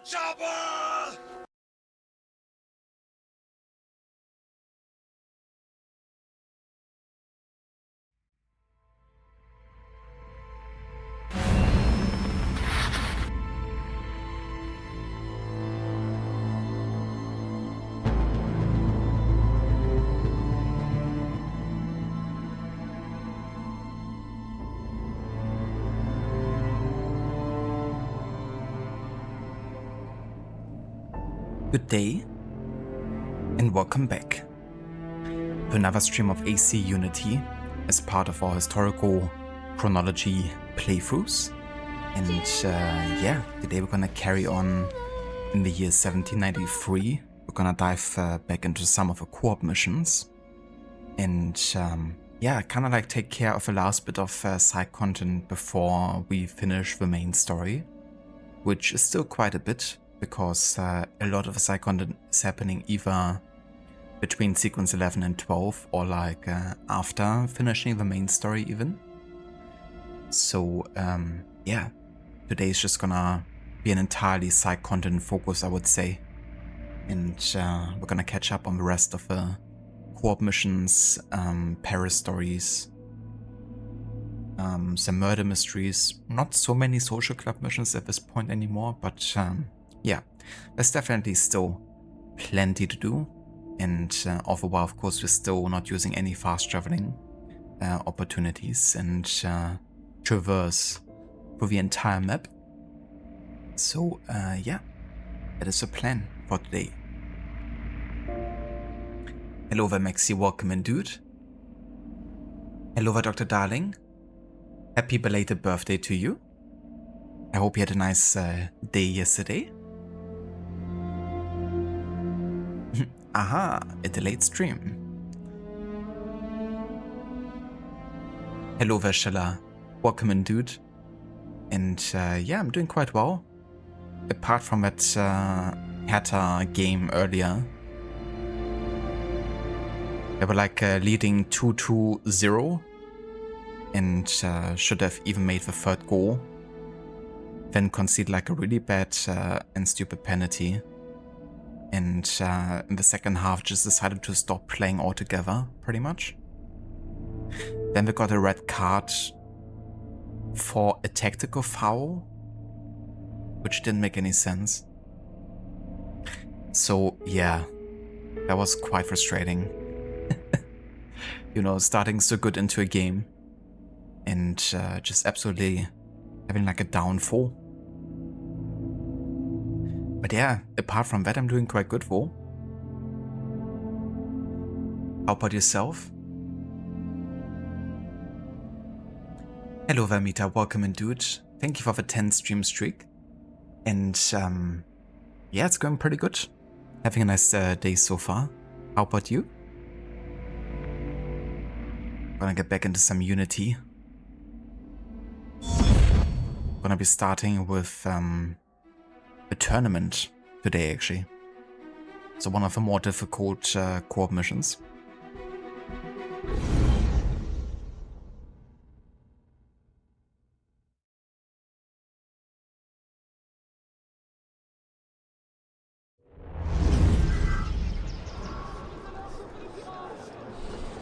chopper! Good day, and welcome back to another stream of AC Unity as part of our historical chronology playthroughs. And yeah, today we're gonna carry on in the year 1793. We're gonna dive back into some of the co-op missions. And yeah, kind of like take care of the last bit of side content before we finish the main story, which is still quite a bit, because a lot of the side content is happening either between sequence 11 and 12 or like after finishing the main story even. So yeah, today is just gonna be an entirely side content focus, I would say. And we're gonna catch up on the rest of the co-op missions, Paris stories, some murder mysteries, not so many social club missions at this point anymore, but yeah, there's definitely still plenty to do, and all the while, of course, we're still not using any fast traveling opportunities and traverse through the entire map. So yeah, that is the plan for today. Hello there, Maxi, welcome in, dude. Hello there, Dr. Darling. Happy belated birthday to you. I hope you had a nice day yesterday. Aha, a delayed stream. Hello Veshela, welcome in, dude. And yeah, I'm doing quite well. Apart from that Hertha game earlier. They were like leading 2-0 and should have even made the third goal. Then concede like a really bad and stupid penalty. And in the second half just decided to stop playing altogether, pretty much. Then we got a red card for a tactical foul, which didn't make any sense. So yeah, that was quite frustrating. You know, starting so good into a game and just absolutely having like a downfall. But yeah, apart from that, I'm doing quite good though. How about yourself? Hello Vermita, welcome in, dude. Thank you for the 10 stream streak. And yeah, it's going pretty good. Having a nice day so far. How about you? Gonna get back into some Unity. Gonna be starting with a tournament today, actually. So one of the more difficult co-op missions.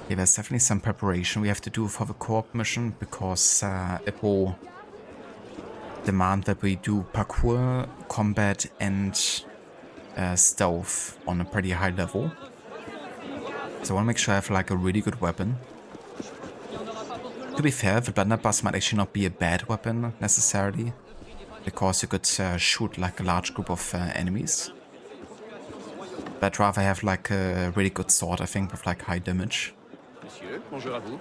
Yeah, there's definitely some preparation we have to do for the co-op mission, because it will demand that we do parkour, combat, and stealth on a pretty high level. So I want to make sure I have like a really good weapon. To be fair, the blunderbuss might actually not be a bad weapon necessarily, because you could shoot like a large group of enemies. But I'd rather have like a really good sword, I think, with like high damage. Monsieur, bonjour à vous.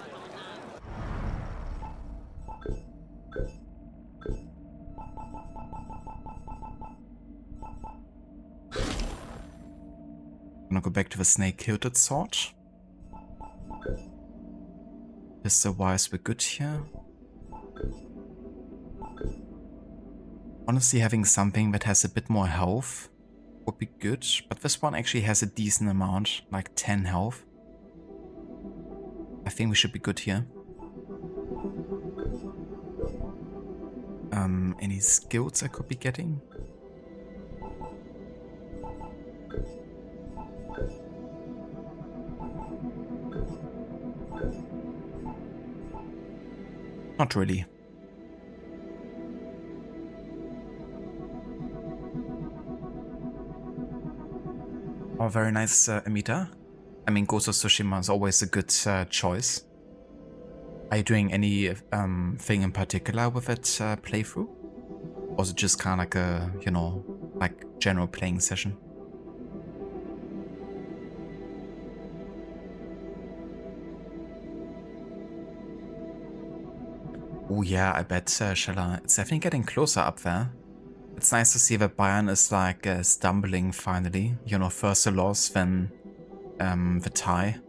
I'm gonna go back to the snake-hilted sword. Pistol-wise, we're good here. Honestly, having something that has a bit more health would be good, but this one actually has a decent amount, like 10 health. I think we should be good here. Any skills I could be getting? Not really. Oh, very nice, Amita. I mean, Ghost of Tsushima is always a good choice. Are you doing any thing in particular with that playthrough? Or is it just kind of like a, you know, like general playing session? Oh yeah, I bet, Shella. It's definitely getting closer up there. It's nice to see that Bayern is like stumbling finally. You know, first the loss, then the tie.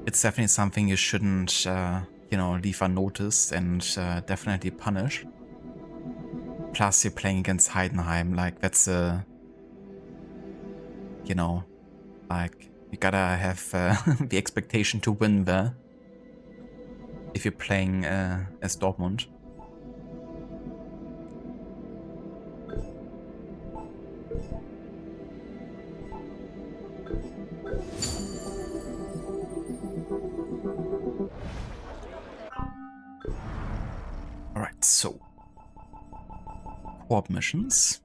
It's definitely something you shouldn't, you know, leave unnoticed and definitely punish. Plus, you're playing against Heidenheim, like that's a, you know, like you gotta have the expectation to win there if you're playing as Dortmund. Alright, so co-op missions.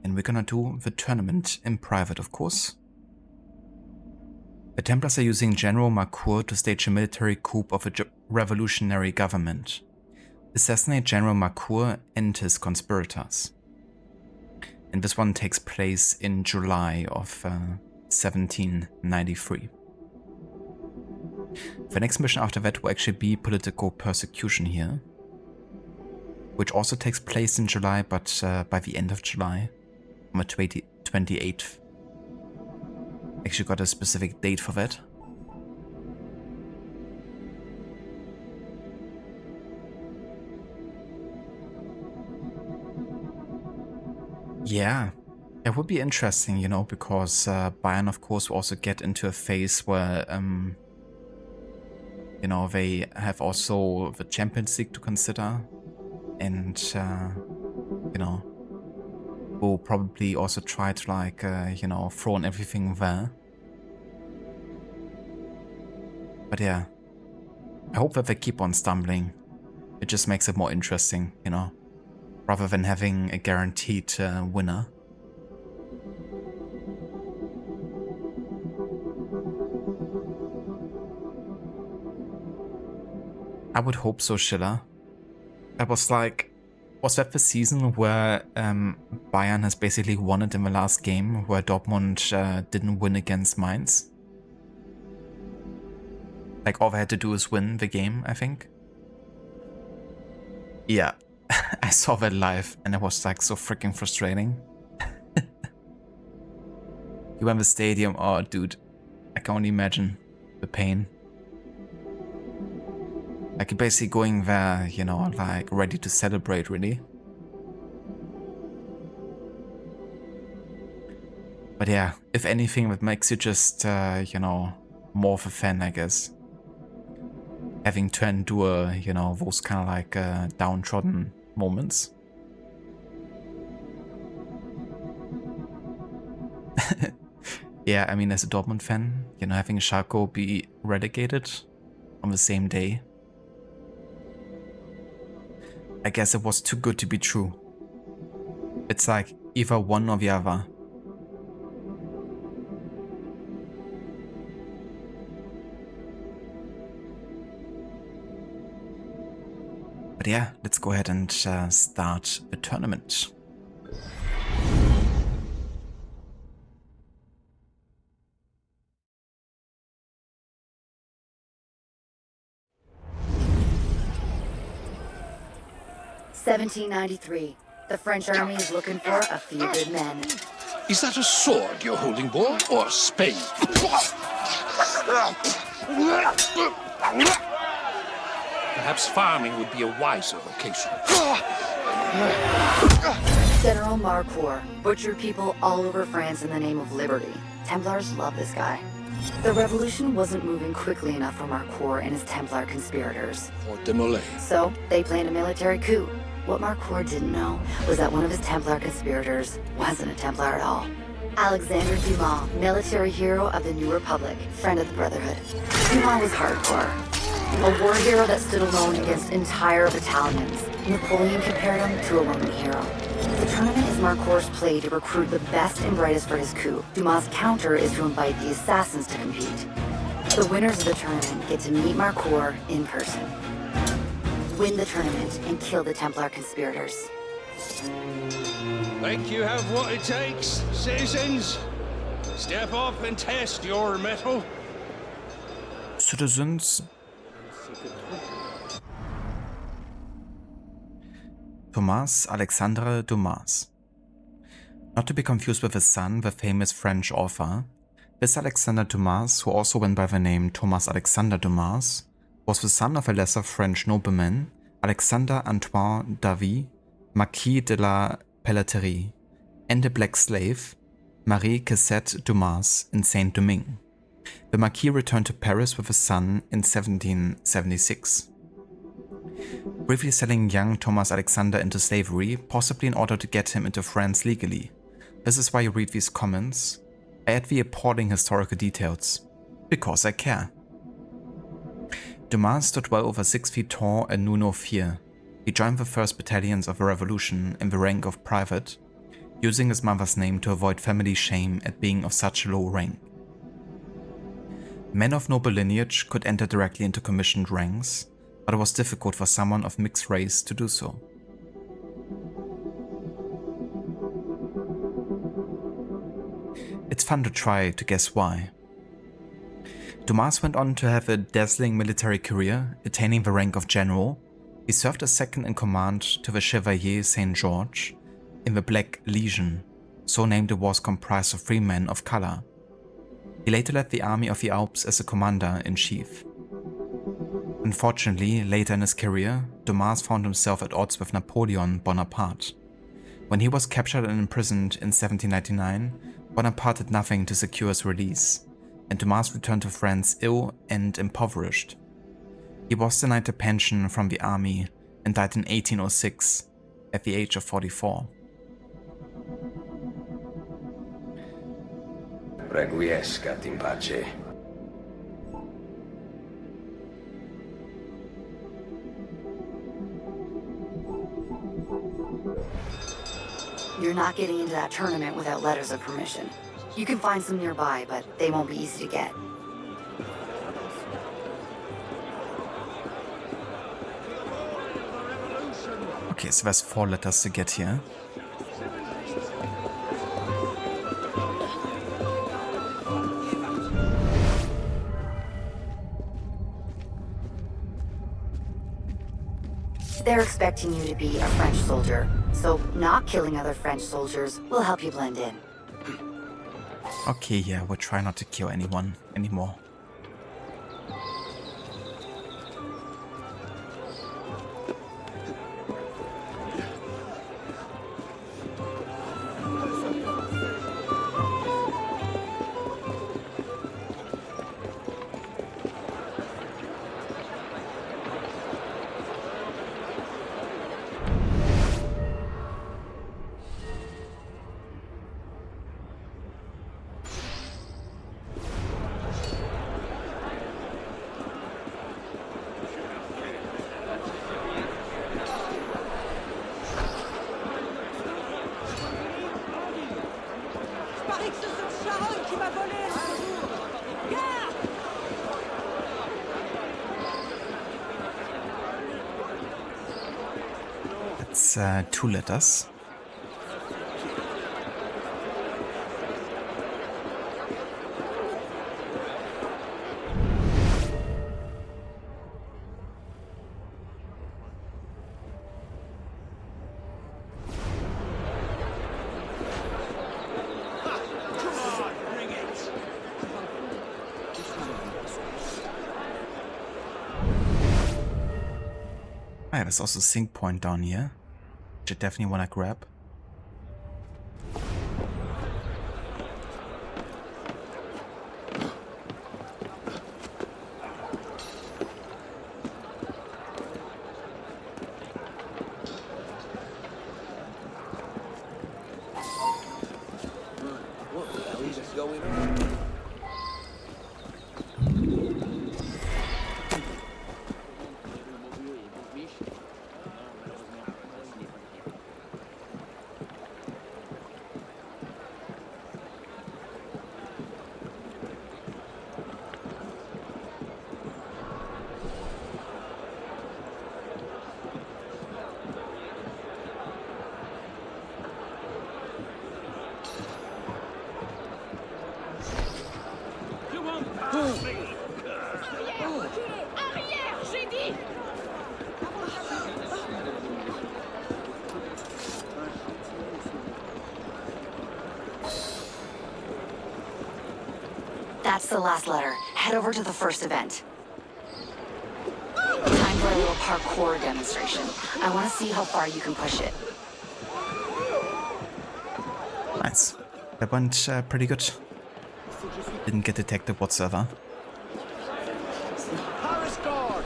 And we're gonna do the tournament in private, of course. The Templars are using General Marcour to stage a military coup of a revolutionary government. Assassinate General Marcour and his conspirators. And this one takes place in July of 1793. The next mission after that will actually be political persecution here, which also takes place in July, but by the end of July, on the 28th. Actually got a specific date for that. Yeah, it would be interesting, you know, because Bayern, of course, will also get into a phase where, you know, they have also the Champions League to consider, and, you know, will probably also try to, like, you know, throw in everything there. But yeah, I hope that they keep on stumbling. It just makes it more interesting, you know, rather than having a guaranteed winner. I would hope so, Schiller. That was like, was that the season where Bayern has basically won it in the last game, where Dortmund didn't win against Mainz? Like, all they had to do is win the game, I think. Yeah, I saw that live, and it was like so freaking frustrating. You went to the stadium, oh dude, I can only imagine the pain. Like, you're basically going there, you know, like, ready to celebrate, really. But yeah, if anything, that makes you just, you know, more of a fan, I guess. Having to endure, you know, those kind of like downtrodden moments. Yeah, I mean, as a Dortmund fan, you know, having Schalke be relegated on the same day, I guess it was too good to be true. It's like either one or the other. But yeah, let's go ahead and start the tournament. "1793. The French army is looking for a few good men." Is that a sword you're holding, boy, or a spade? Perhaps farming would be a wiser vocation. General Marcour butchered people all over France in the name of liberty. Templars love this guy. The revolution wasn't moving quickly enough for Marcour and his Templar conspirators. For Demolay. So they planned a military coup. What Marcour didn't know was that one of his Templar conspirators wasn't a Templar at all. Alexander Dumas, military hero of the New Republic, friend of the Brotherhood. Dumas was hardcore. A war hero that stood alone against entire battalions. Napoleon compared him to a Roman hero. The tournament is Marcour's play to recruit the best and brightest for his coup. Dumas' counter is to invite the assassins to compete. The winners of the tournament get to meet Marcour in person. Win the tournament and kill the Templar conspirators. Think you have what it takes, citizens? Step up and test your mettle. Citizens. Thomas Alexandre Dumas. Not to be confused with his son, the famous French author, this Alexander Dumas, who also went by the name Thomas Alexander Dumas, was the son of a lesser French nobleman, Alexander Antoine Davy, Marquis de la Pelleterie, and a black slave, Marie Cassette Dumas in Saint-Domingue. The Marquis returned to Paris with his son in 1776. Briefly selling young Thomas Alexander into slavery, possibly in order to get him into France legally. This is why you read these comments. I add the appalling historical details. Because I care. Dumas stood well over 6 feet tall and knew no fear. He joined the first battalions of the revolution in the rank of private, using his mother's name to avoid family shame at being of such low rank. Men of noble lineage could enter directly into commissioned ranks, but it was difficult for someone of mixed race to do so. It's fun to try to guess why. Dumas went on to have a dazzling military career, attaining the rank of general. He served as second in command to the Chevalier Saint-Georges in the Black Legion, so named it was comprised of 3 men of color. He later led the army of the Alps as a commander-in-chief. Unfortunately, later in his career, Dumas found himself at odds with Napoleon Bonaparte. When he was captured and imprisoned in 1799, Bonaparte did nothing to secure his release, and Dumas returned to France ill and impoverished. He was denied a pension from the army and died in 1806 at the age of 44. Requiescat in pace. You're not getting into that tournament without letters of permission. You can find some nearby, but they won't be easy to get. Okay, so there's 4 letters to get here. They're expecting you to be a French soldier, so not killing other French soldiers will help you blend in. Okay, yeah, we'll try not to kill anyone anymore. That's 2 letters. Ah, there's also a sync point down here, which I definitely want to grab. going on. Arrière, j'ai dit. That's the last letter. Head over to the first event. Time for a little parkour demonstration. I want to see how far you can push it. Nice. That went pretty good. Didn't get detected whatsoever. Paris Guard,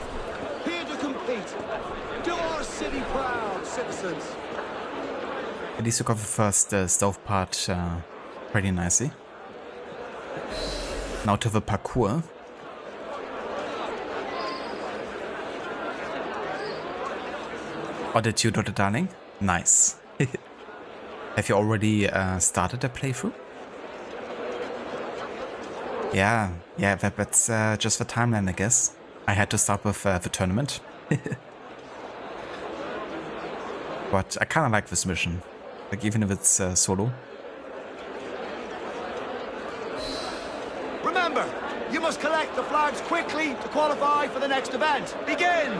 here to compete. Do our city proud, citizens. At least you got the first stealth part pretty nicely. Now to the parkour. What did you do, darling? Nice. Have you already started a playthrough? Yeah, that's just the timeline, I guess. I had to start with the tournament. But I kind of like this mission. Like, even if it's solo. Remember, you must collect the flags quickly to qualify for the next event. Begin!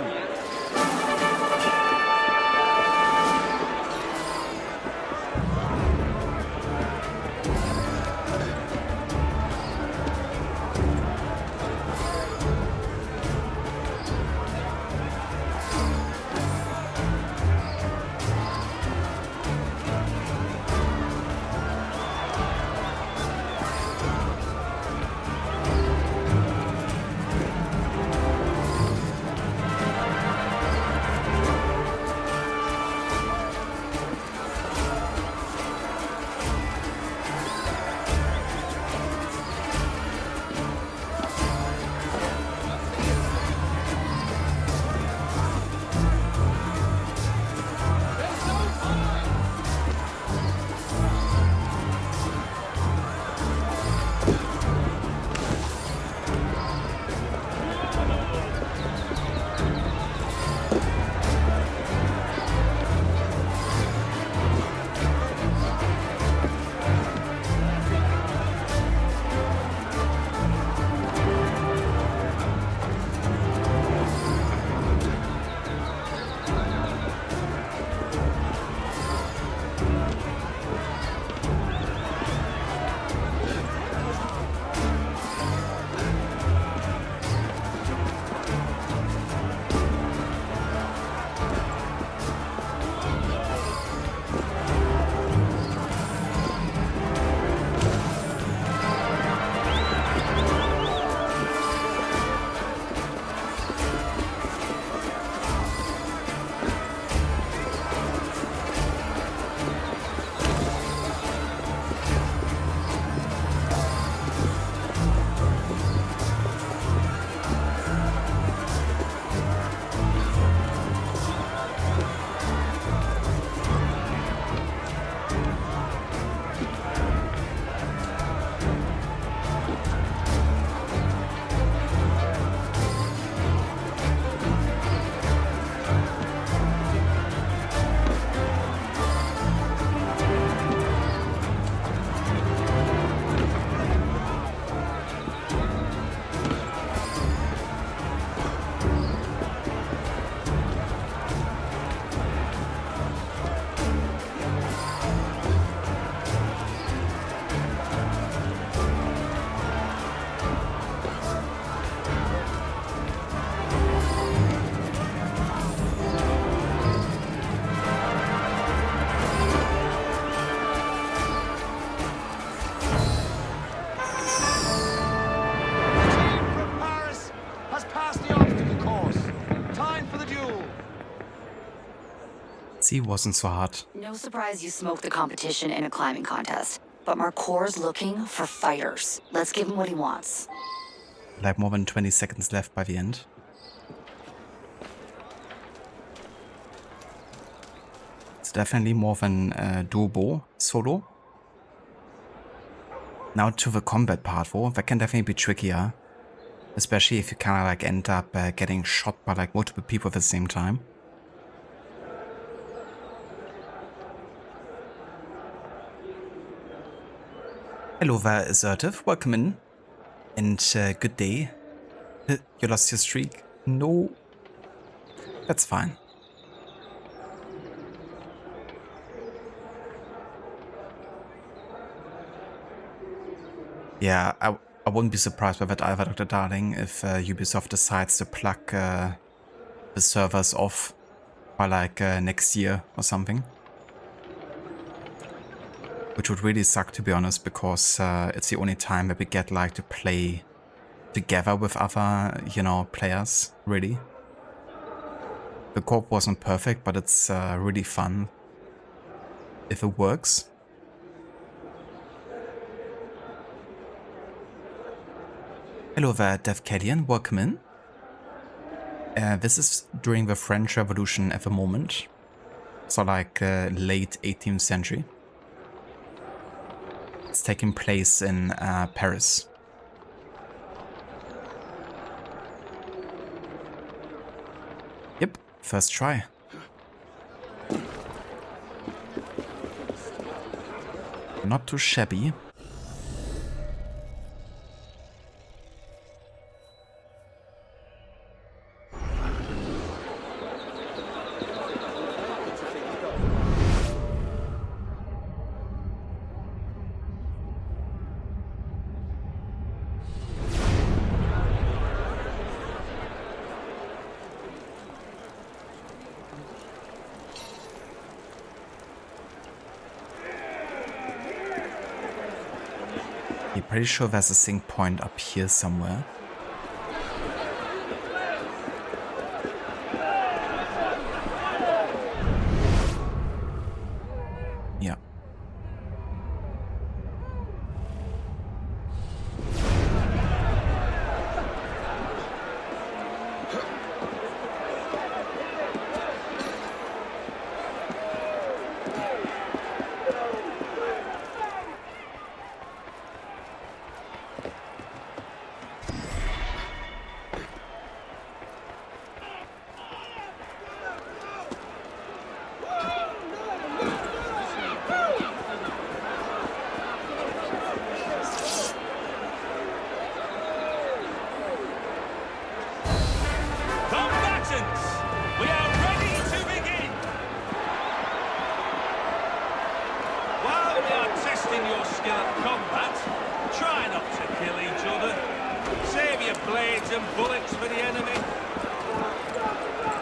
See, wasn't so hard. No surprise you smoked the competition in a climbing contest. but Marcor's looking for fighters. Let's give him what he wants. Like more than 20 seconds left by the end. It's definitely more than doable solo. Now to the combat part, though, that can definitely be trickier. Especially if you kind of like end up getting shot by like multiple people at the same time. Hello there, Assertive. Welcome in. And good day. You lost your streak? No. That's fine. Yeah, I wouldn't be surprised by that either, Dr. Darling, if Ubisoft decides to plug the servers off by like next year or something. Which would really suck, to be honest, because it's the only time that we get like to play together with other, you know, players, really. The co-op wasn't perfect, but it's really fun if it works. Hello there, Devcadian, welcome in. This is during the French Revolution at the moment, so like late 18th century. It's taking place in Paris. Yep, first try. Not too shabby. I'm pretty sure there's a sync point up here somewhere. Yeah.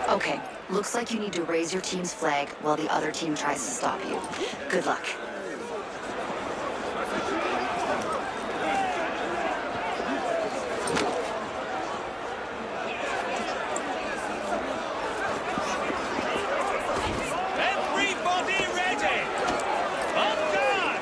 Okay, looks like you need to raise your team's flag while the other team tries to stop you. Good luck. Everybody ready! On guard!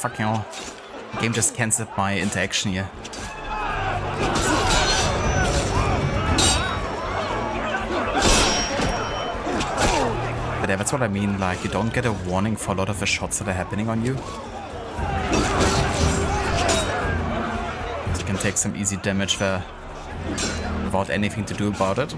fucking hell. The game just cancelled my interaction here. But yeah, that's what I mean, like, you don't get a warning for a lot of the shots that are happening on you. So you can take some easy damage there without anything to do about it.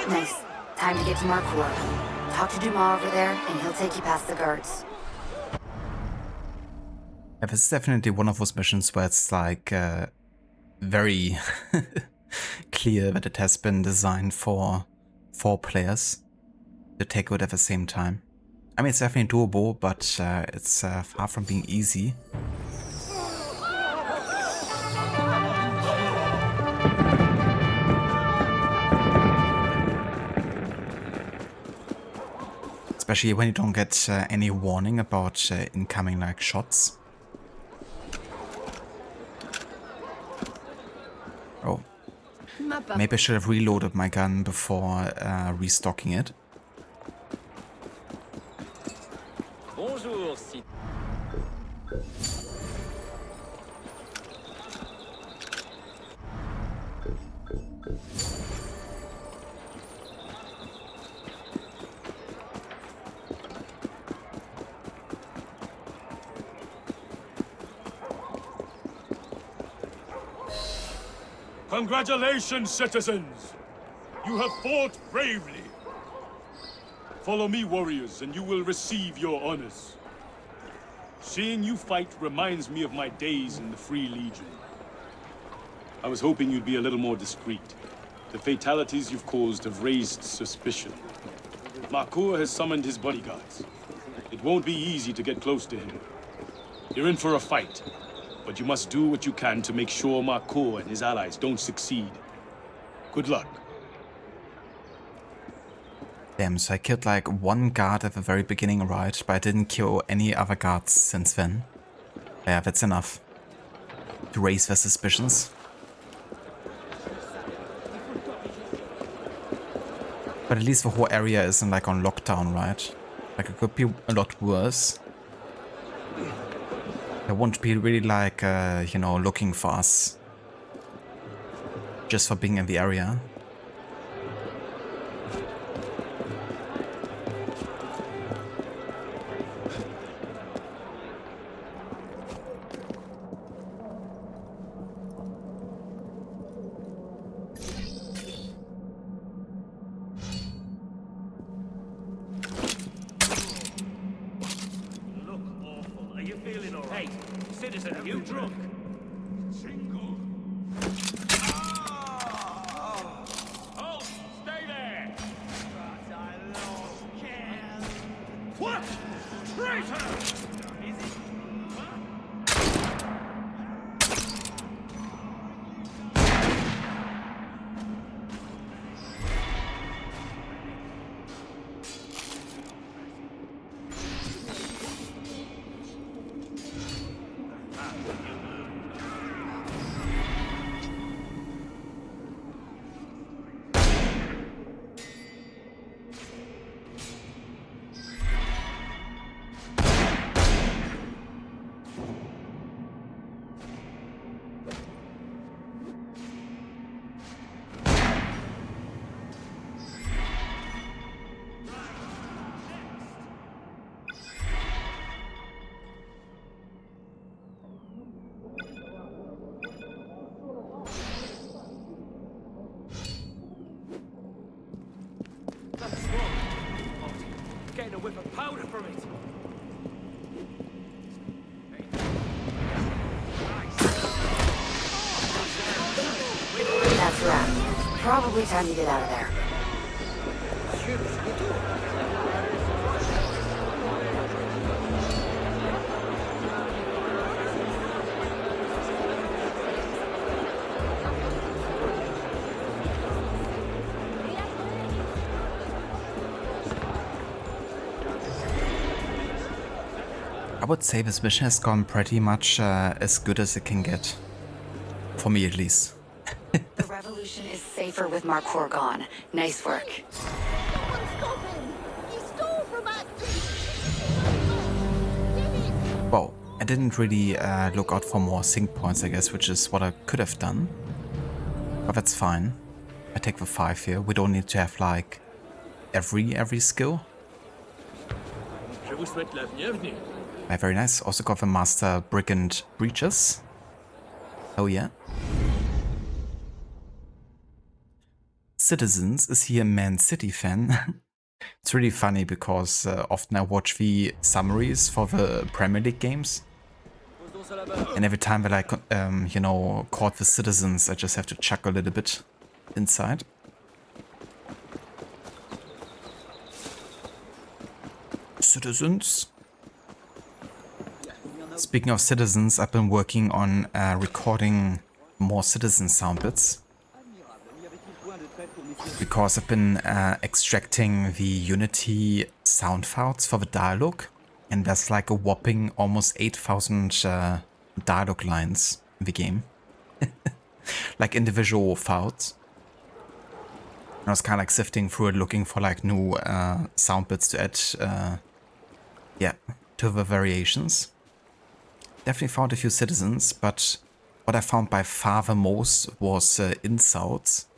Nice. Time to get to Marcour. Talk to Dumas over there, and he'll take you past the guards. Yeah, this is definitely one of those missions where it's like very clear that it has been designed for 4 players to take it at the same time. I mean, it's definitely doable, but it's far from being easy. Especially when you don't get any warning about incoming like shots. Oh, maybe I should have reloaded my gun before restocking it. Bonjour, Congratulations, citizens! You have fought bravely. Follow me, warriors, and you will receive your honors. Seeing you fight reminds me of my days in the Free Legion. I was hoping you'd be a little more discreet. The fatalities you've caused have raised suspicion. Marcour has summoned his bodyguards. It won't be easy to get close to him. You're in for a fight. But you must do what you can to make sure Marcour and his allies don't succeed. Good luck. Damn, so I killed like 1 guard at the very beginning, right? But I didn't kill any other guards since then. Yeah, that's enough to raise their suspicions. But at least the whole area isn't like on lockdown, right? Like it could be a lot worse. They won't be really like, you know, looking for us just for being in the area. feeling all right? Hey, citizen, are you drunk? Single. Oh, stay there! What? Traitor! That's smoke. Getting a whiff of powder from it. That's a wrap. Probably time to get out of there. I would say this mission has gone pretty much as good as it can get. For me, at least. The revolution is safer with Marcour gone. Nice work. Stop him! He stole from us! Well, I didn't really look out for more sync points, I guess, which is what I could have done. But that's fine. I take the 5 here. We don't need to have, like, every skill. Je vous souhaite la bienvenue. Very nice. Also got the Master Brigand Breaches. Oh yeah. Citizens is here a Man City fan. It's really funny because often I watch the summaries for the Premier League games. And every time that I, you know, caught the Citizens, I just have to chuckle a little bit inside. Citizens. Speaking of Citizens, I've been working on recording more Citizen sound bits. Because I've been extracting the Unity sound files for the dialogue. And there's like a whopping almost 8,000 dialogue lines in the game. Like individual files. And I was kind of like sifting through it, looking for like new sound bits to add, yeah, to the variations. Definitely found a few Citizens, but what I found by far the most was insults.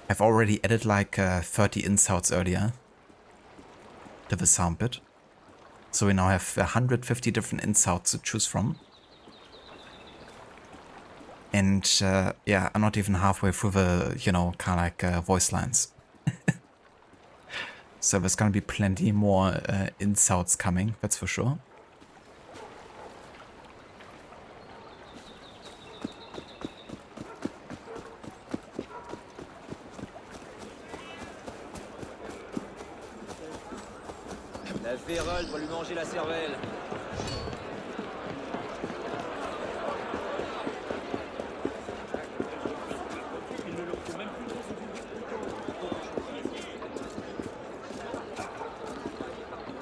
I've already added like 30 insults earlier to the sound bit. So we now have 150 different insults to choose from. And yeah, I'm not even halfway through the, you know, kind of like voice lines. So there's gonna be plenty more insults coming, that's for sure. La vérole va lui manger la cervelle.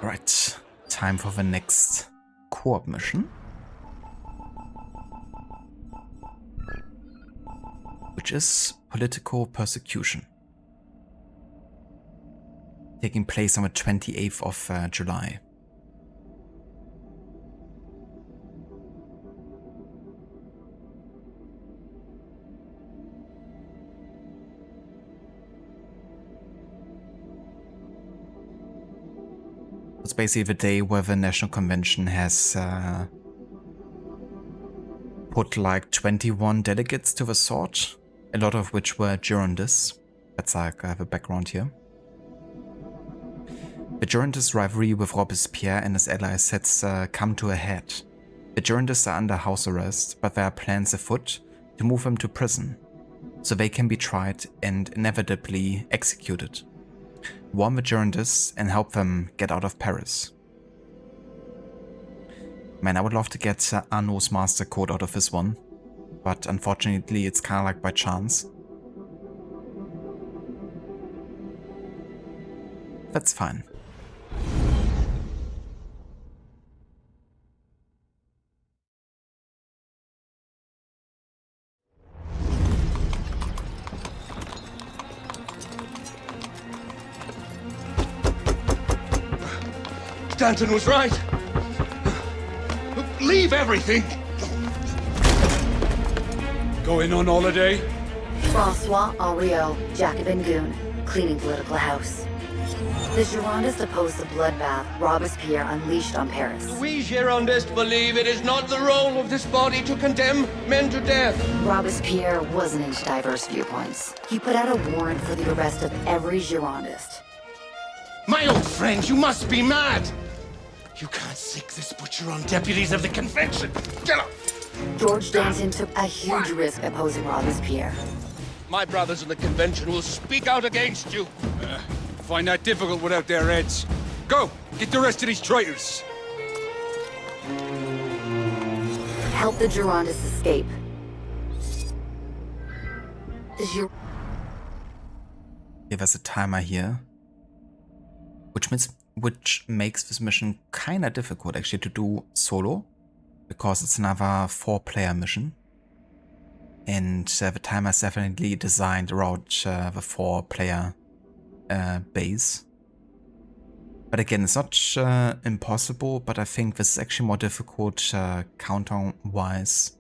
Right, time for the next co-op mission. Which is political persecution. Taking place on the 28th of July. It's basically the day where the National Convention has put like 21 delegates to the sword, a lot of which were Girondists. That's like the background here. The Girondists' rivalry with Robespierre and his allies has come to a head. The Girondists are under house arrest, but there are plans afoot to move them to prison, so they can be tried and inevitably executed. Warn the Girondists and help them get out of Paris. Man, I would love to get Arnaud's master code out of this one, but unfortunately it's kind of like by chance. That's fine. Stanton was right. Leave everything. Going on holiday? Francois Henriot, Jacobin goon, cleaning political house. The Girondists opposed the bloodbath Robespierre unleashed on Paris. We Girondists believe it is not the role of this body to condemn men to death. Robespierre wasn't into diverse viewpoints. He put out a warrant for the arrest of every Girondist. My old friend, you must be mad. You can't sick this butcher on deputies of the convention. Get up! George Danton took a huge risk opposing Robespierre. My brothers in the convention will speak out against you. Find that difficult without their heads. Go! Get the rest of these traitors! Help the Girondists escape. There's a timer here, which makes this mission kinda difficult actually to do solo, because it's another 4-player mission, and the timer is definitely designed around the 4-player base. But again, it's not impossible, but I think this is actually more difficult countdown-wise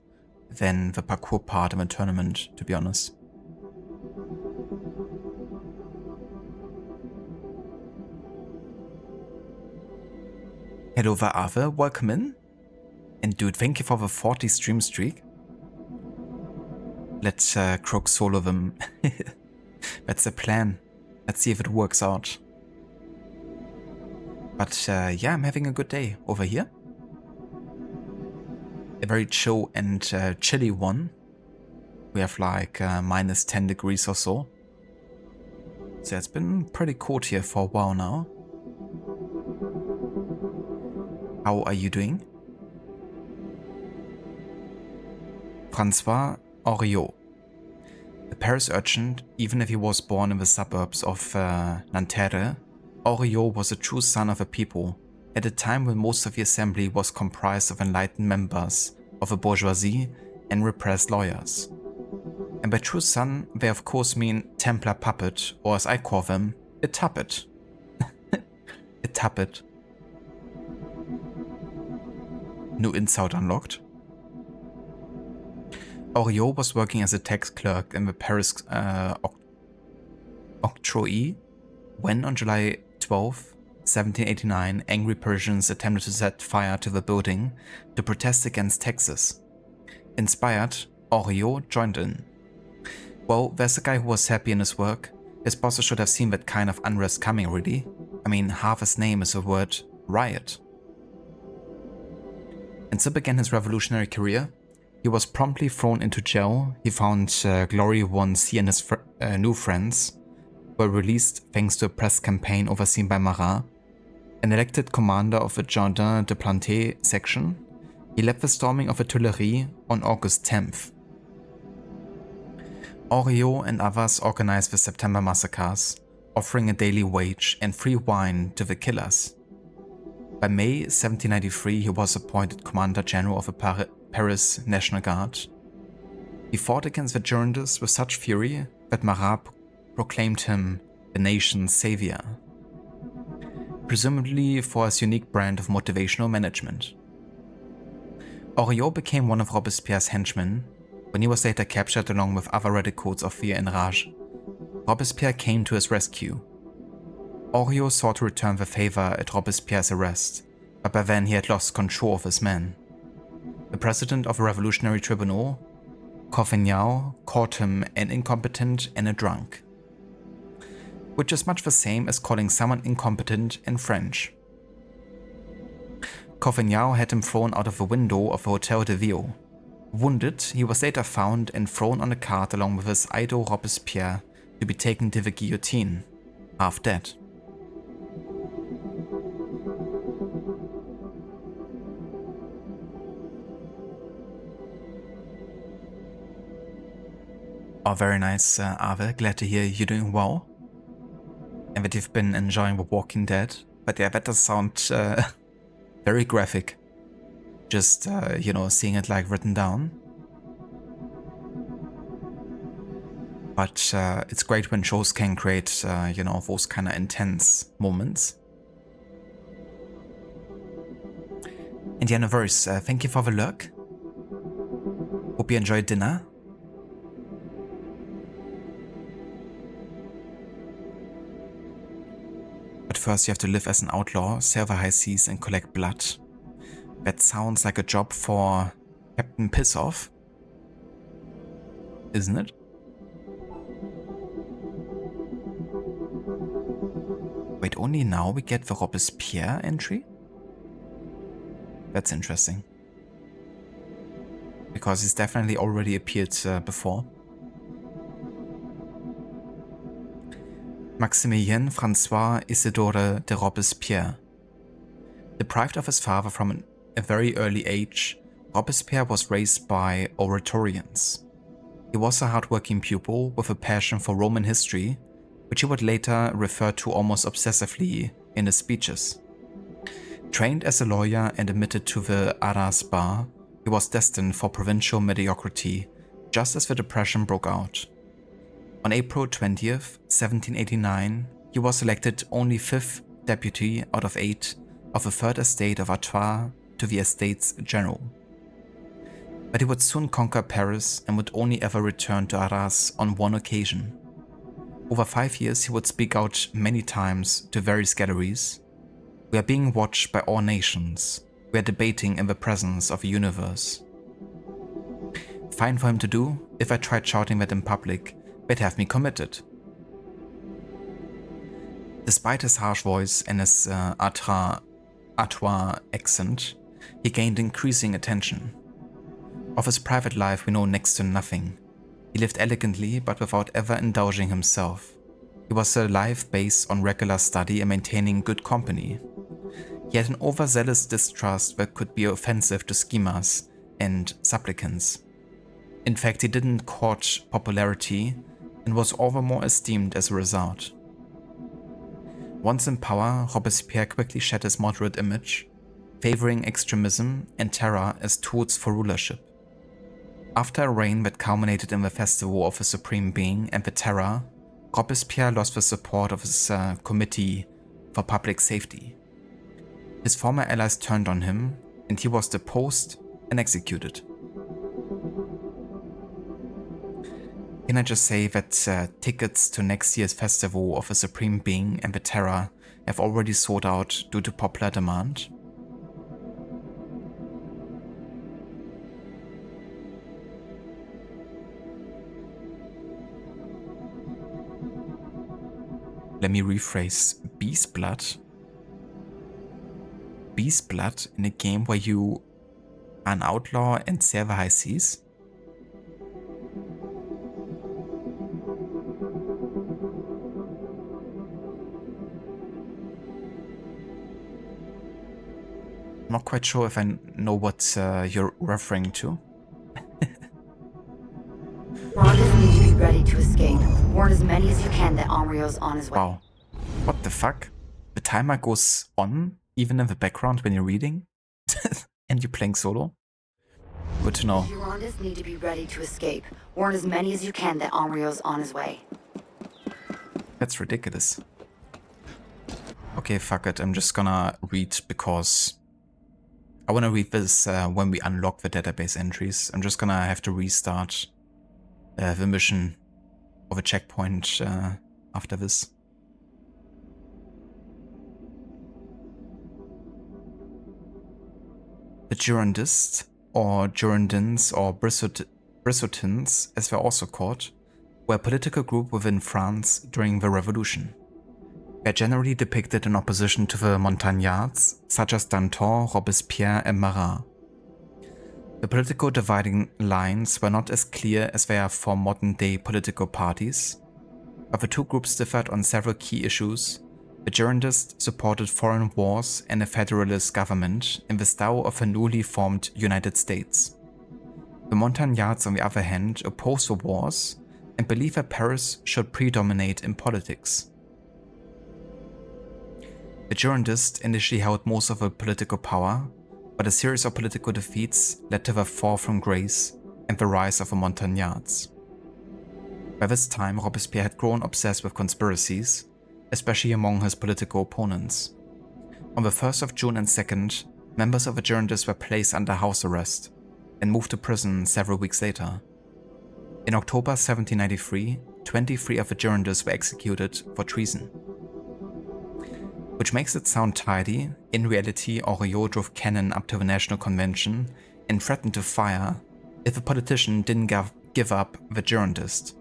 than the parkour part of the tournament, to be honest. Hello Vaave, welcome in. And dude, thank you for the 40 stream streak. Let's croak solo them. That's the plan. Let's see if it works out. But yeah, I'm having a good day over here. A very chill and chilly one. We have like minus 10 degrees or so. So it's been pretty cold here for a while now. How are you doing? Francois Henriot. A Paris urchin, even if he was born in the suburbs of Nanterre, Henriot was a true son of a people at a time when most of the assembly was comprised of enlightened members of the bourgeoisie and repressed lawyers. And by true son, they of course mean Templar puppet, or as I call them, a tuppet. A tuppet. New insult unlocked. Henriot was working as a tax clerk in the Paris octroi when, on July 12, 1789, angry Parisians attempted to set fire to the building to protest against taxes. Inspired, Henriot joined in. Well, there's a guy who was happy in his work. His bosses should have seen that kind of unrest coming, really. I mean, half his name is the word riot. And so began his revolutionary career. He was promptly thrown into jail. He found glory once he and his new friends were released thanks to a press campaign overseen by Marat. An elected commander of the Jardin des Plantes section, he led the storming of the Tuileries on August 10th. Henriot and others organized the September massacres, offering a daily wage and free wine to the killers. By May 1793, he was appointed Commander General of the Paris National Guard. He fought against the Girondists with such fury that Marat proclaimed him the nation's savior, presumably for his unique brand of motivational management. Henriot became one of Robespierre's henchmen when he was later captured along with other radicals of the Enragés. Robespierre came to his rescue. Henriot sought to return the favor at Robespierre's arrest, but by then he had lost control of his men. The president of the Revolutionary Tribunal, Comedown, called him an incompetent and a drunk. which is much the same as calling someone incompetent in French. Comedown had him thrown out of the window of the Hotel de Ville. Wounded, he was later found and thrown on a cart along with his idol Robespierre to be taken to the guillotine, half dead. Oh, very nice, Ave. Glad to hear you're doing well. And that you've been enjoying The Walking Dead. But yeah, that does sound very graphic. Just, you know, seeing it like written down. But it's great when shows can create, you know, those kind of intense moments. And yeah, no worries. Thank you for the lurk. Hope you enjoyed dinner. But first you have to live as an outlaw, sail the high seas and collect blood. That sounds like a job for Captain Pissoff, isn't it? Wait, only now we get the Robespierre entry? That's interesting. Because he's definitely already appeared before. Maximilien François Isidore de Robespierre. Deprived of his father from a very early age, Robespierre was raised by oratorians. He was a hardworking pupil with a passion for Roman history, which he would later refer to almost obsessively in his speeches. Trained as a lawyer and admitted to the Arras bar, he was destined for provincial mediocrity just as the Depression broke out. On April 20th, 1789, he was elected only 5th deputy out of 8 of the 3rd estate of Artois to the Estates General. But he would soon conquer Paris and would only ever return to Arras on one occasion. Over 5 years he would speak out many times to various galleries. We are being watched by all nations. We are debating in the presence of a universe. Fine for him to do. If I tried shouting that in public, they'd have me committed. Despite his harsh voice and his Artois accent, he gained increasing attention. Of his private life we know next to nothing. He lived elegantly but without ever indulging himself. He was a life based on regular study and maintaining good company. He had an overzealous distrust that could be offensive to schemers and supplicants. In fact, he didn't court popularity and was all the more esteemed as a result. Once in power, Robespierre quickly shed his moderate image, favoring extremism and terror as tools for rulership. After a reign that culminated in the Festival of the Supreme Being and the Terror, Robespierre lost the support of his Committee for Public Safety. His former allies turned on him, and he was deposed and executed. Can I just say that tickets to next year's Festival of the Supreme Being and the Terror have already sold out due to popular demand? Let me rephrase. Beast Blood? Beast Blood in a game where you are an outlaw and sail the high seas? I'm not quite sure if I know what you're referring to. Rondas need to be ready to escape. Warn as many as you can that Henriot's on his way. Wow. What the fuck? The timer goes on, even in the background when you're reading? And you're playing solo? Good to know. Rondas need to be ready to escape. Warn as many as you can that Henriot's on his way. That's ridiculous. Okay, fuck it. I'm just gonna read because I want to read this when we unlock the database entries. I'm just gonna have to restart the mission of a checkpoint after this. The Girondists, or Girondins, or Brissotins, as they're also called, were a political group within France during the Revolution. They're generally depicted in opposition to the Montagnards, such as Danton, Robespierre, and Marat. The political dividing lines were not as clear as they are for modern-day political parties, but the two groups differed on several key issues. The Girondists supported foreign wars and a federalist government in the style of the newly formed United States. The Montagnards, on the other hand, opposed the wars and believed that Paris should predominate in politics. The Girondists initially held most of the political power, but a series of political defeats led to the fall from grace and the rise of the Montagnards. By this time, Robespierre had grown obsessed with conspiracies, especially among his political opponents. On the 1st of June and 2nd, members of the Girondists were placed under house arrest and moved to prison several weeks later. In October 1793, 23 of the Girondists were executed for treason. Which makes it sound tidy. In reality, Henriot drove cannon up to the National Convention and threatened to fire if the politician didn't give up the Girondist.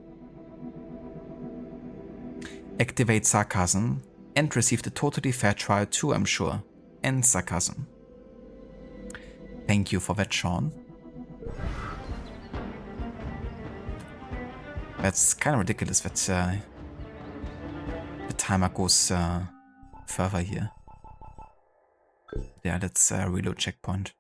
Activate sarcasm and received a totally fair trial too, I'm sure, and sarcasm. Thank you for that, Sean. That's kind of ridiculous that the timer goes further here. Yeah, let's reload checkpoint.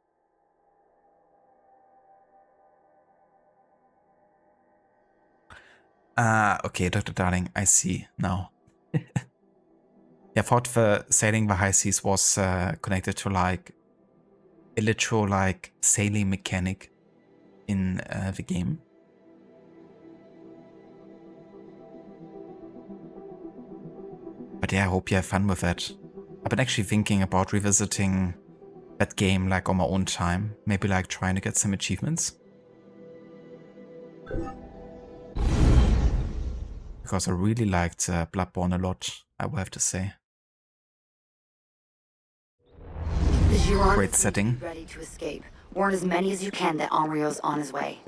Okay, Dr. Darling, I see now. Yeah, I thought the sailing the high seas was connected to like a literal like sailing mechanic in the game. But yeah, I hope you have fun with it. I've been actually thinking about revisiting that game like on my own time. Maybe like trying to get some achievements. Because I really liked Bloodborne a lot, I will have to say. The Girondists Great setting. need to be ready to escape. Warn as many as you can that Henriot's on his way.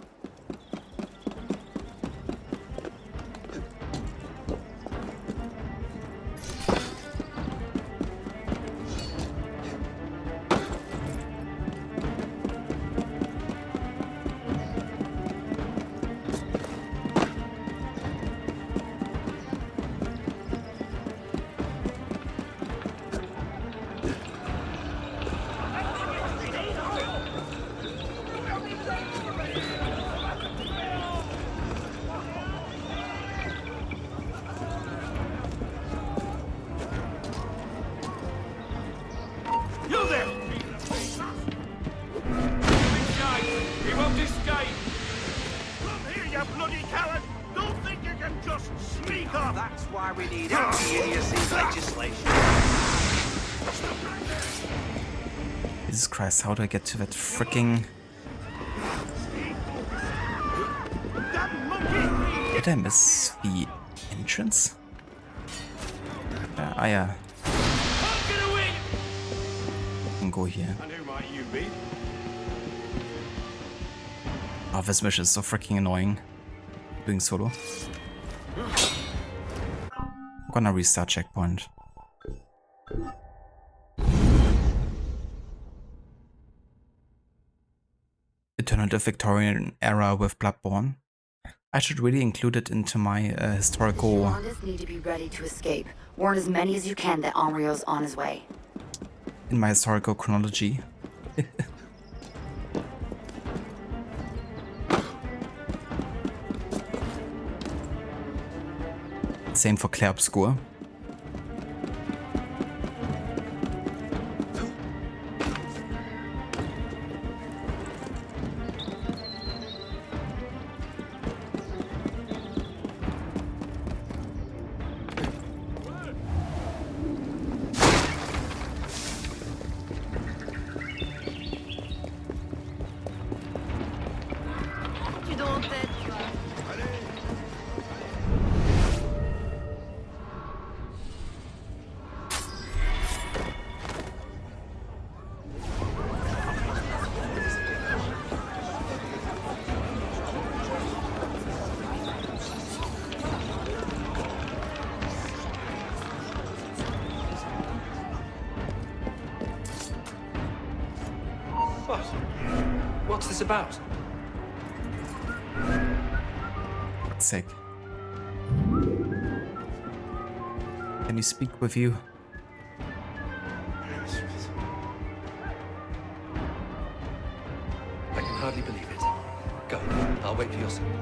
You there! He won't escape! Come here, you bloody coward! Don't think you can just sneak off! That's why we need anti-idiocy legislation. Jesus Christ, how do I get to that freaking... That monkey! Did I miss the entrance? Yeah. I'm gonna win! I can go here. And who might you be? Oh, this mission is so freaking annoying. Doing solo. I'm gonna restart checkpoint. Alternative Victorian era with Bloodborne. I should really include it into my historical... Girondists need to be ready to escape. Warn as many as you can that Henriot's on his way. in my historical chronology. Same for Clair Obscur. What? What's this about? Fuck's sake. Can we speak with you? I can hardly believe it. Go. I'll wait for your signal.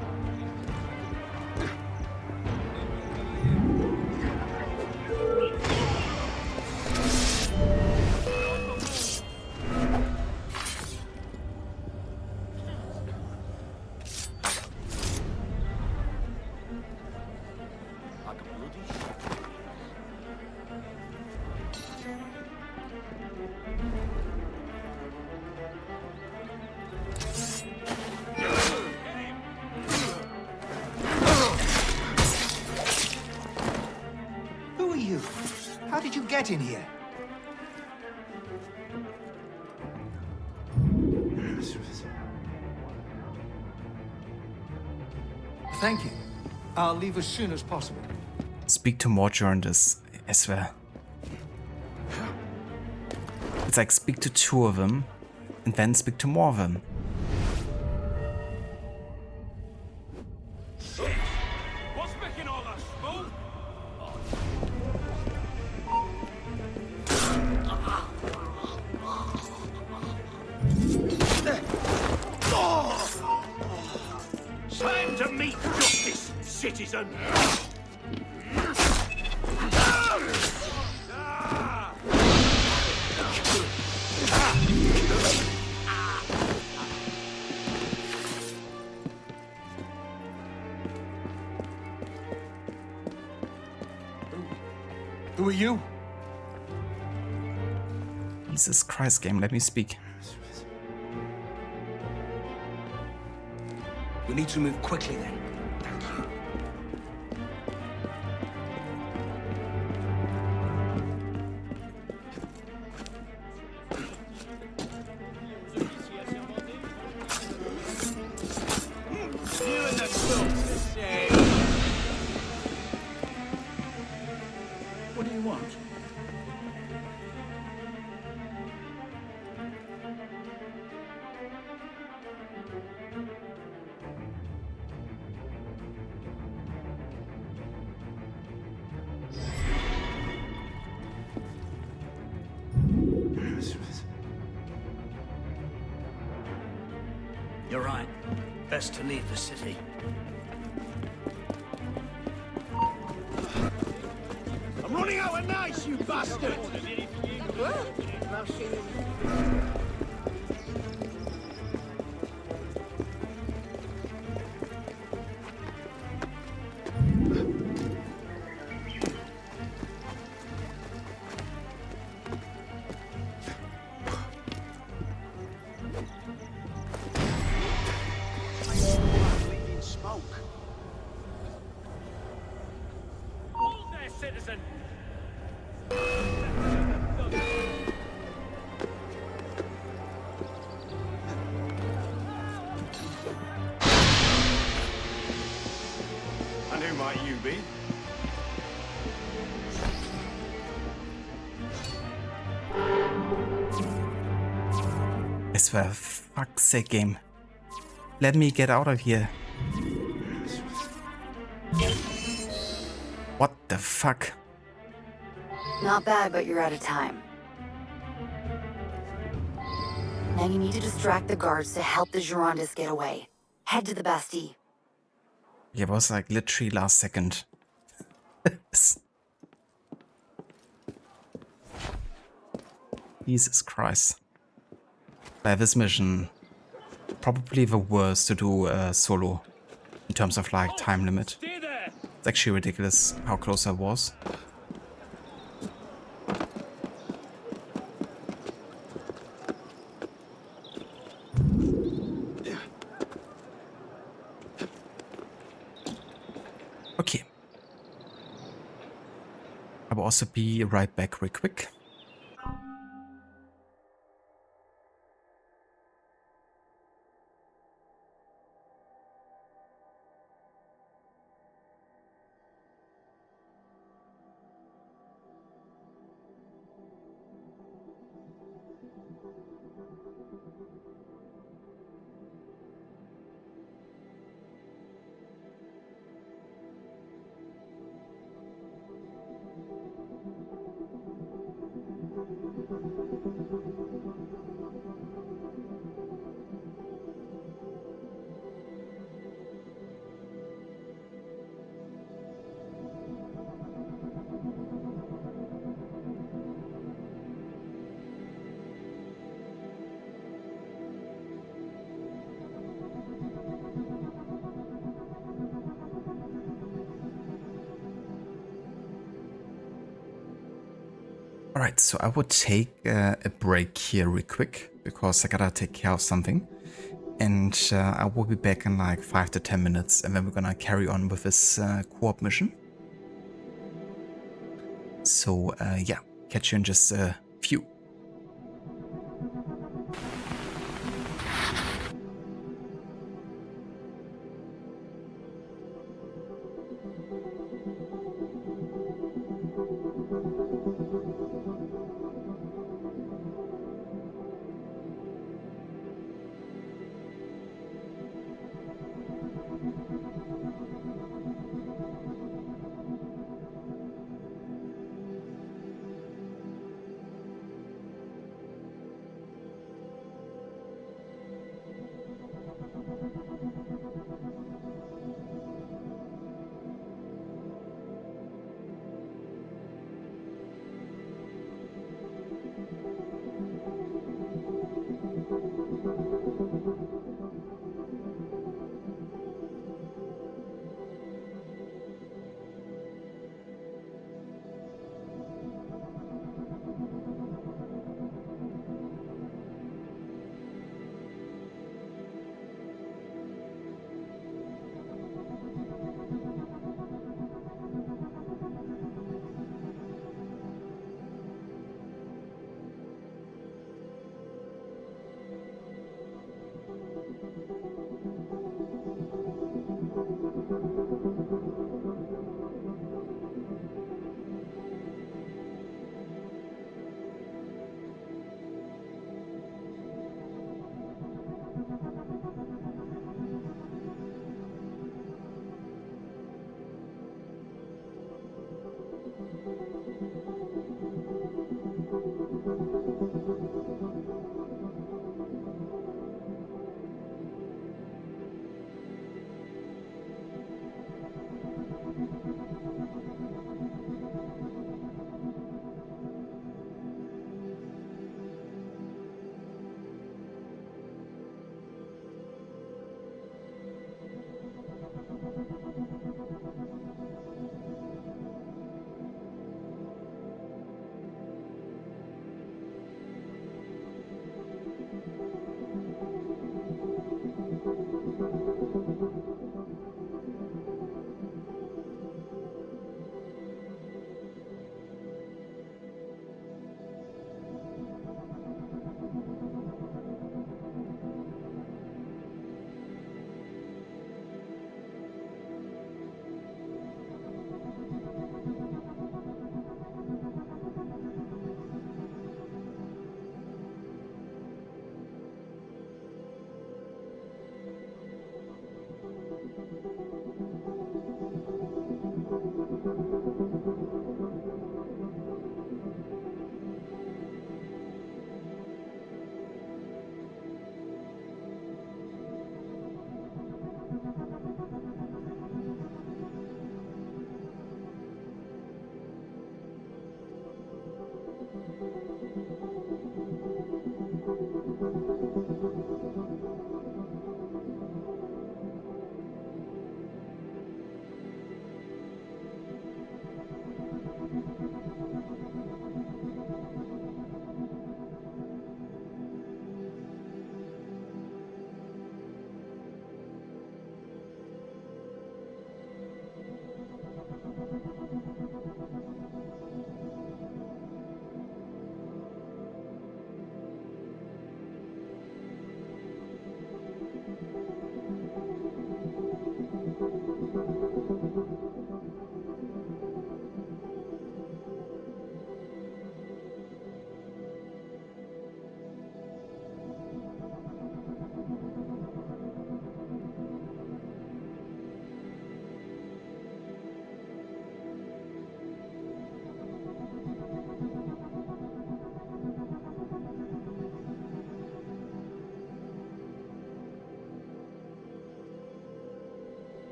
Who are you? How did you get in here? Thank you. I'll leave as soon as possible. Speak to more during this, I swear. It's like speak to 2 of them and then speak to more of them. What's making all that smoke? Time to meet justice, citizen! Who are you? Jesus Christ, game, let me speak. We need to move quickly then. Thank you. You and the quilt the same. What do you want? You're right. Best to leave the city. I'm running out of nights, you bastard! Bleeding smoke. Hold there, citizen! And who might you be? I swear, fuck's sake, game. Let me get out of here. What the fuck? Not bad, but you're out of time. Now you need to distract the guards to help the Girondists get away. Head to the Bastille. It was like literally last second. Jesus Christ. By this mission, probably the worst to do solo in terms of like time limit. Stay there! It's actually ridiculous how close I was. Okay. I will also be right back real quick. Alright, so I would take a break here real quick because I gotta take care of something. And I will be back in like 5 to 10 minutes, and then we're gonna carry on with this co-op mission. So yeah, catch you in just a few.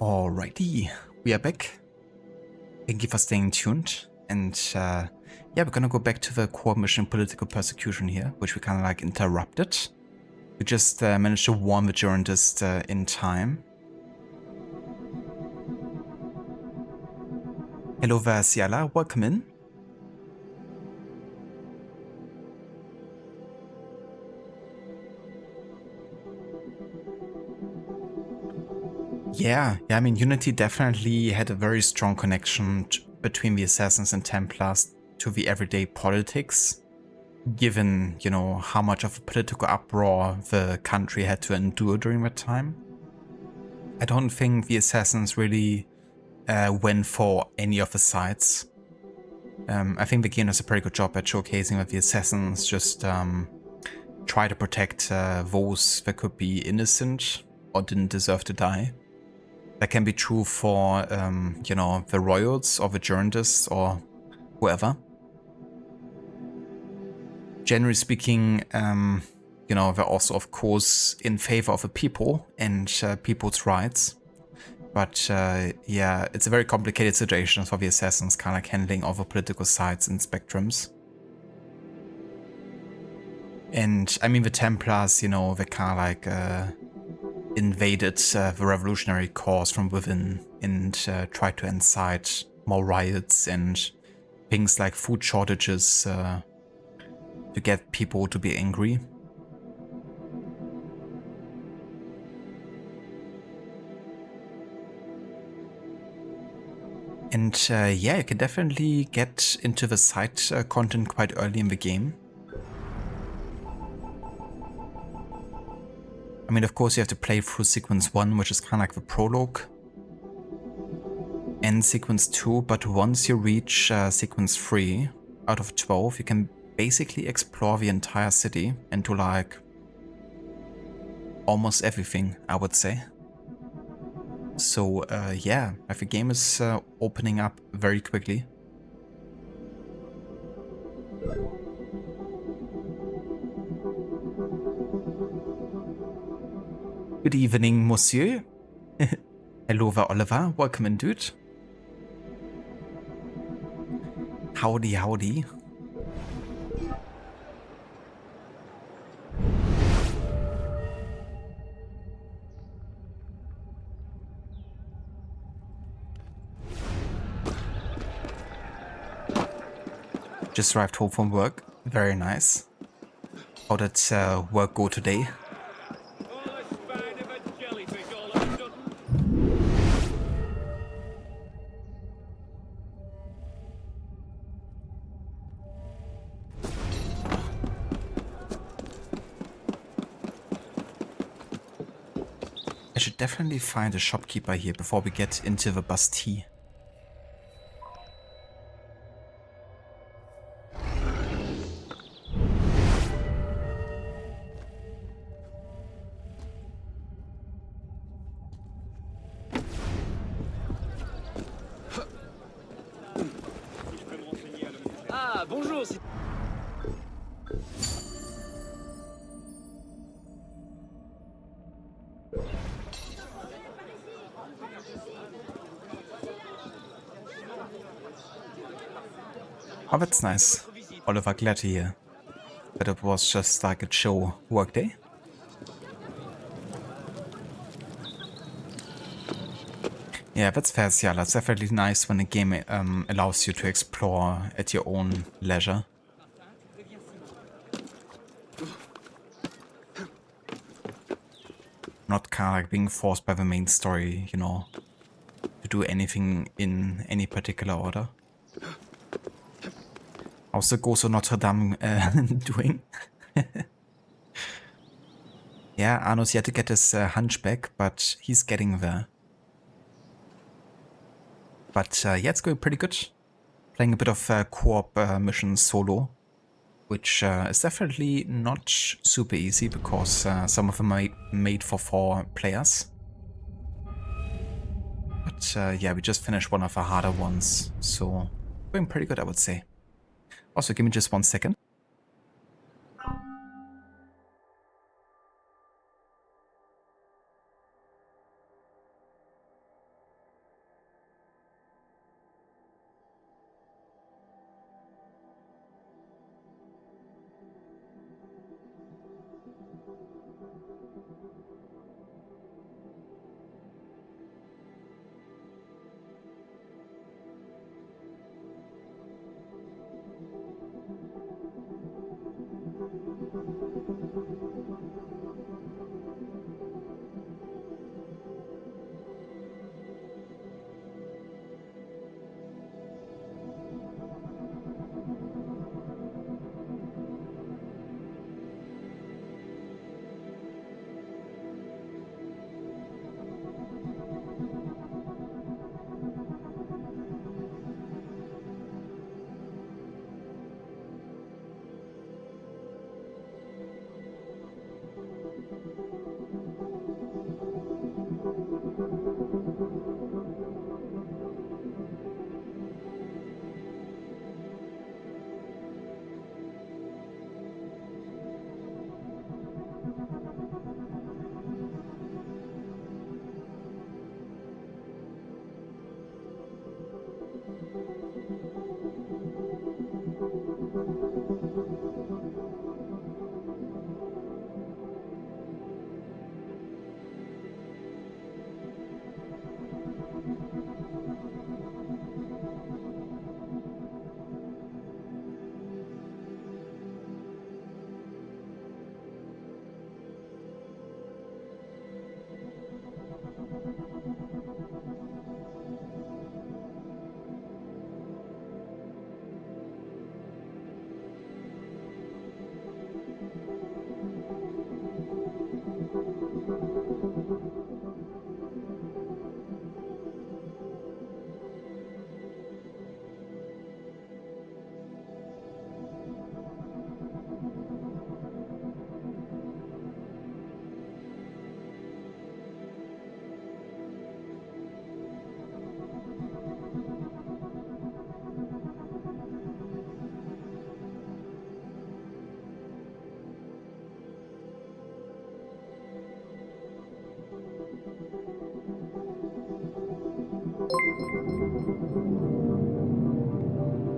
Alrighty, we are back. Thank you for staying tuned. And yeah, we're gonna go back to the core mission, political persecution here, which we kind of like interrupted. We just managed to warn the journalist in time. Hello there, Ciala, welcome in. Yeah, I mean, Unity definitely had a very strong connection between the Assassins and Templars to the everyday politics, given, you know, how much of a political uproar the country had to endure during that time. I don't think the Assassins really went for any of the sides. I think the game does a pretty good job at showcasing that the Assassins just try to protect those that could be innocent or didn't deserve to die. That can be true for, you know, the royals or the journalists or whoever. Generally speaking, you know, they're also, of course, in favor of the people and people's rights. But yeah, it's a very complicated situation for the Assassins, kind of like handling all the political sides and spectrums. And I mean, the Templars, you know, they kind of like invaded the revolutionary cause from within and tried to incite more riots and things like food shortages to get people to be angry. And yeah, you can definitely get into the side content quite early in the game. I mean, of course, you have to play through Sequence 1, which is kind of like the prologue, and Sequence 2, but once you reach Sequence 3 out of 12, you can basically explore the entire city and do like almost everything, I would say. So yeah, the game is opening up very quickly. Good evening, monsieur. Hello there, Oliver. Welcome in, dude. Howdy, howdy. Just arrived home from work. Very nice. How did work go today? I should definitely find a shopkeeper here before we get into the Bastille. Ah, bonjour. Oh, that's nice. Oliver, glad to hear. But it was just like a chill workday. Yeah, that's fair, Ciala. It's definitely nice when a game allows you to explore at your own leisure. Not kind of like being forced by the main story, you know, to do anything in any particular order. How's the Ghost of Notre Dame doing? Yeah, Arno's yet to get his hunchback, but he's getting there. But yeah, it's going pretty good. Playing a bit of co-op missions solo, which is definitely not super easy because some of them are made for 4 players. But yeah, we just finished one of the harder ones, so going pretty good, I would say. Also, give me just 1 second.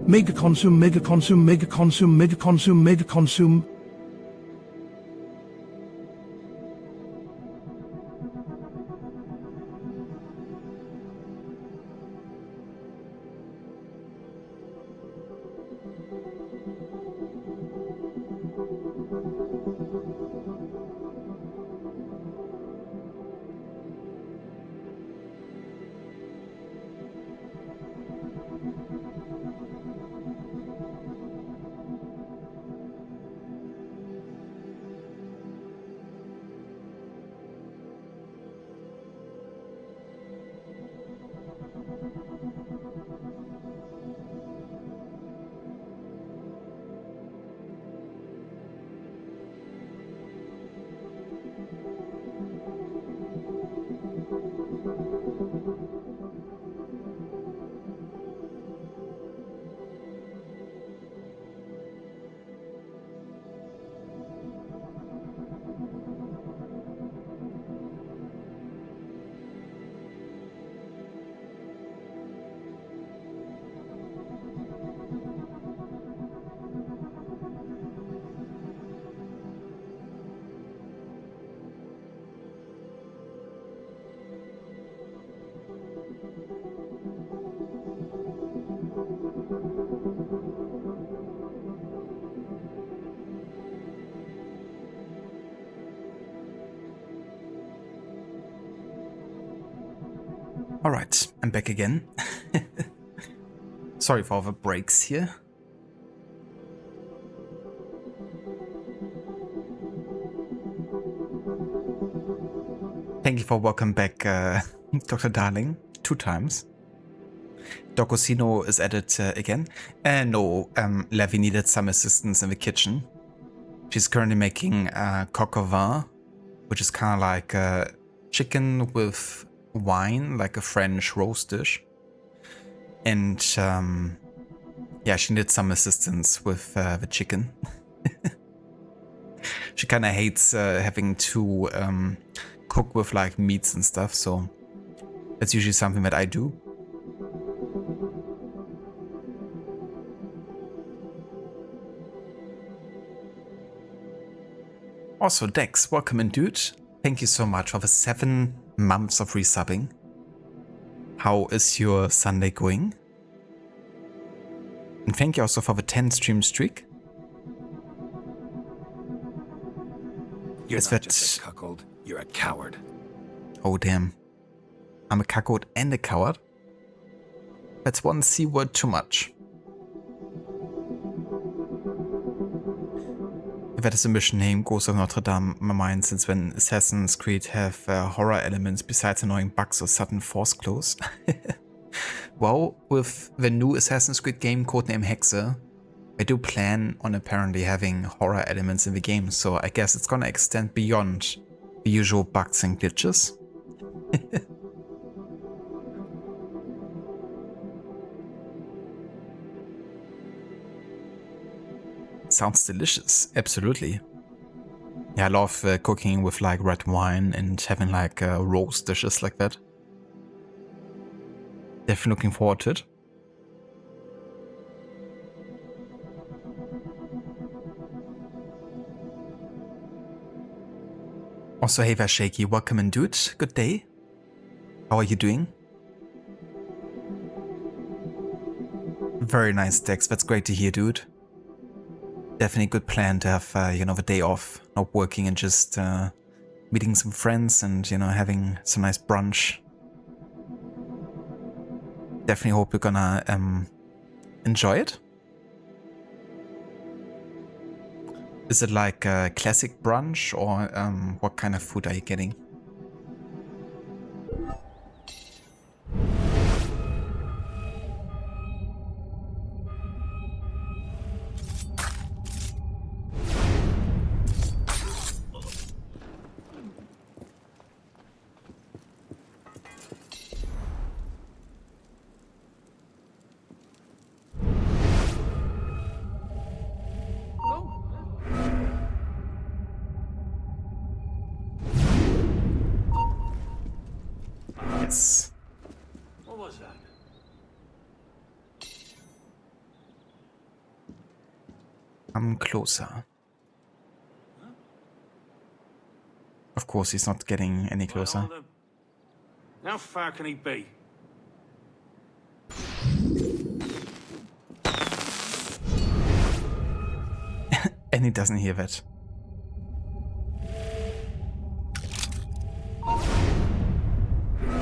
Mega consume, mega consume, mega consume, mega consume, mega consume. Alright, I'm back again. Sorry for all the breaks here. Thank you for welcome back, Dr. Darling, 2 times. Docosino is at it again. No, Levi needed some assistance in the kitchen. She's currently making coq au vin, which is kind of like chicken with wine, like a French roast dish. And yeah, she needed some assistance with the chicken. She kind of hates having to cook with like meats and stuff, so that's usually something that I do. Also, Dex, welcome in, dude. Thank you so much for the 7 months of resubbing. How is your Sunday going? And thank you also for the 10 stream streak. You're not just a cuckold, you're a coward. Oh damn. I'm a cuckold and a coward? That's one C word too much. That is a mission name, Ghost of Notre Dame, my mind, since when Assassin's Creed have horror elements besides annoying bugs or sudden force close. Well, with the new Assassin's Creed game codename Hexe, I do plan on apparently having horror elements in the game, so I guess it's gonna extend beyond the usual bugs and glitches. Sounds delicious, absolutely. Yeah, I love cooking with like red wine and having like roast dishes like that. Definitely looking forward to it. Also, hey there, Shaky. Welcome in, dude. Good day. How are you doing? Very nice, Dex. That's great to hear, dude. Definitely good plan to have, you know, the day off, not working and just meeting some friends and, you know, having some nice brunch. Definitely hope you're gonna enjoy it. Is it like a classic brunch or what kind of food are you getting? Yes. What was that? Come closer. Of course, he's not getting any closer. How far can he be? And he doesn't hear that.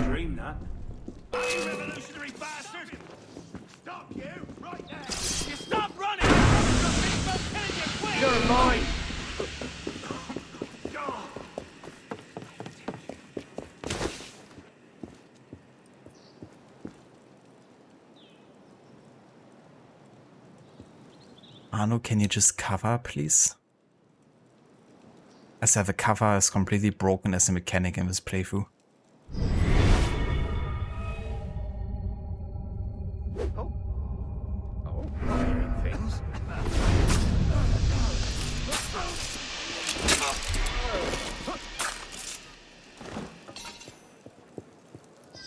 Dream that. You revolutionary bastard! Stop you, right now! You stop running! You're mine! Arno, can you just cover, please? As the cover is completely broken as a mechanic in this playthrough.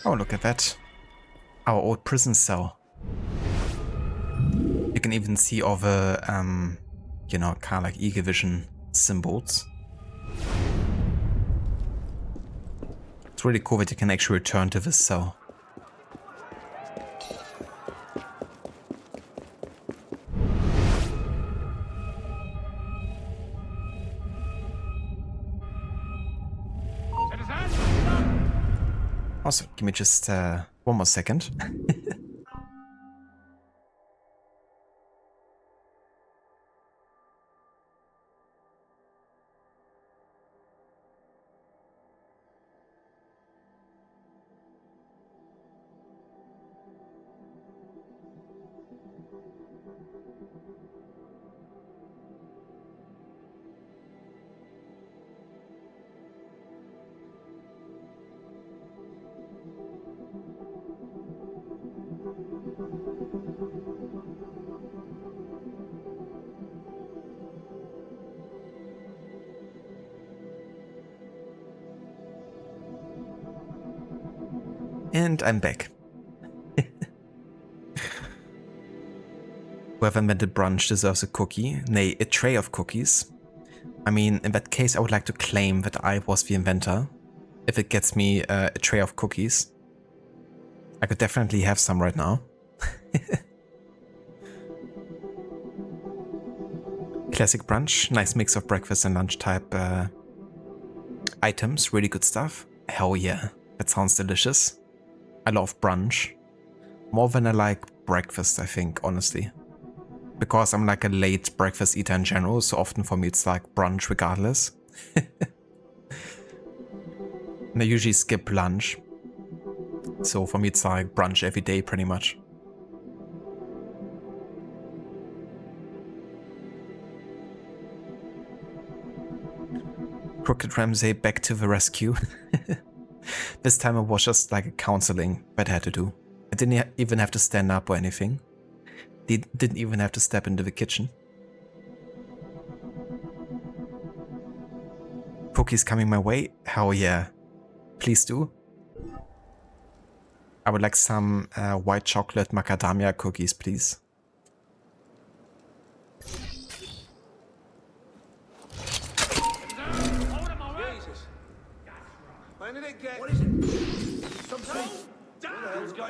Oh, look at that. Our old prison cell. You can even see all the, you know, kind of like Eagle Vision symbols. It's really cool that you can actually return to this cell. Also, give me just one more second. And I'm back. Whoever invented brunch deserves a cookie, nay, a tray of cookies. I mean, in that case, I would like to claim that I was the inventor. If it gets me a tray of cookies, I could definitely have some right now. Classic brunch, nice mix of breakfast and lunch type items, really good stuff. Hell yeah, that sounds delicious. I love brunch. More than I like breakfast, I think, honestly. Because I'm like a late breakfast eater in general, so often for me it's like brunch regardless. And I usually skip lunch. So for me it's like brunch every day pretty much. Crooked Ramsay back to the rescue. This time it was just like a counseling that I had to do. I didn't even have to stand up or anything. Didn't even have to step into the kitchen. Cookies coming my way? Hell yeah. Please do. I would like some white chocolate macadamia cookies, please.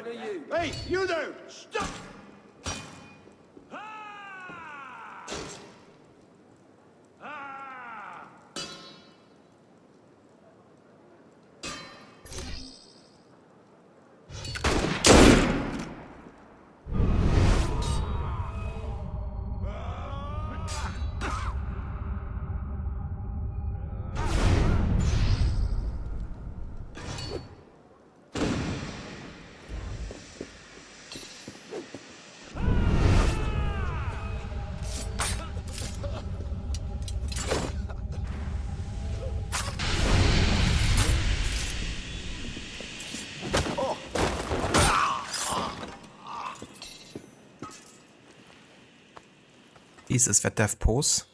are you? Hey, you there! Stop! Jesus, that death pose.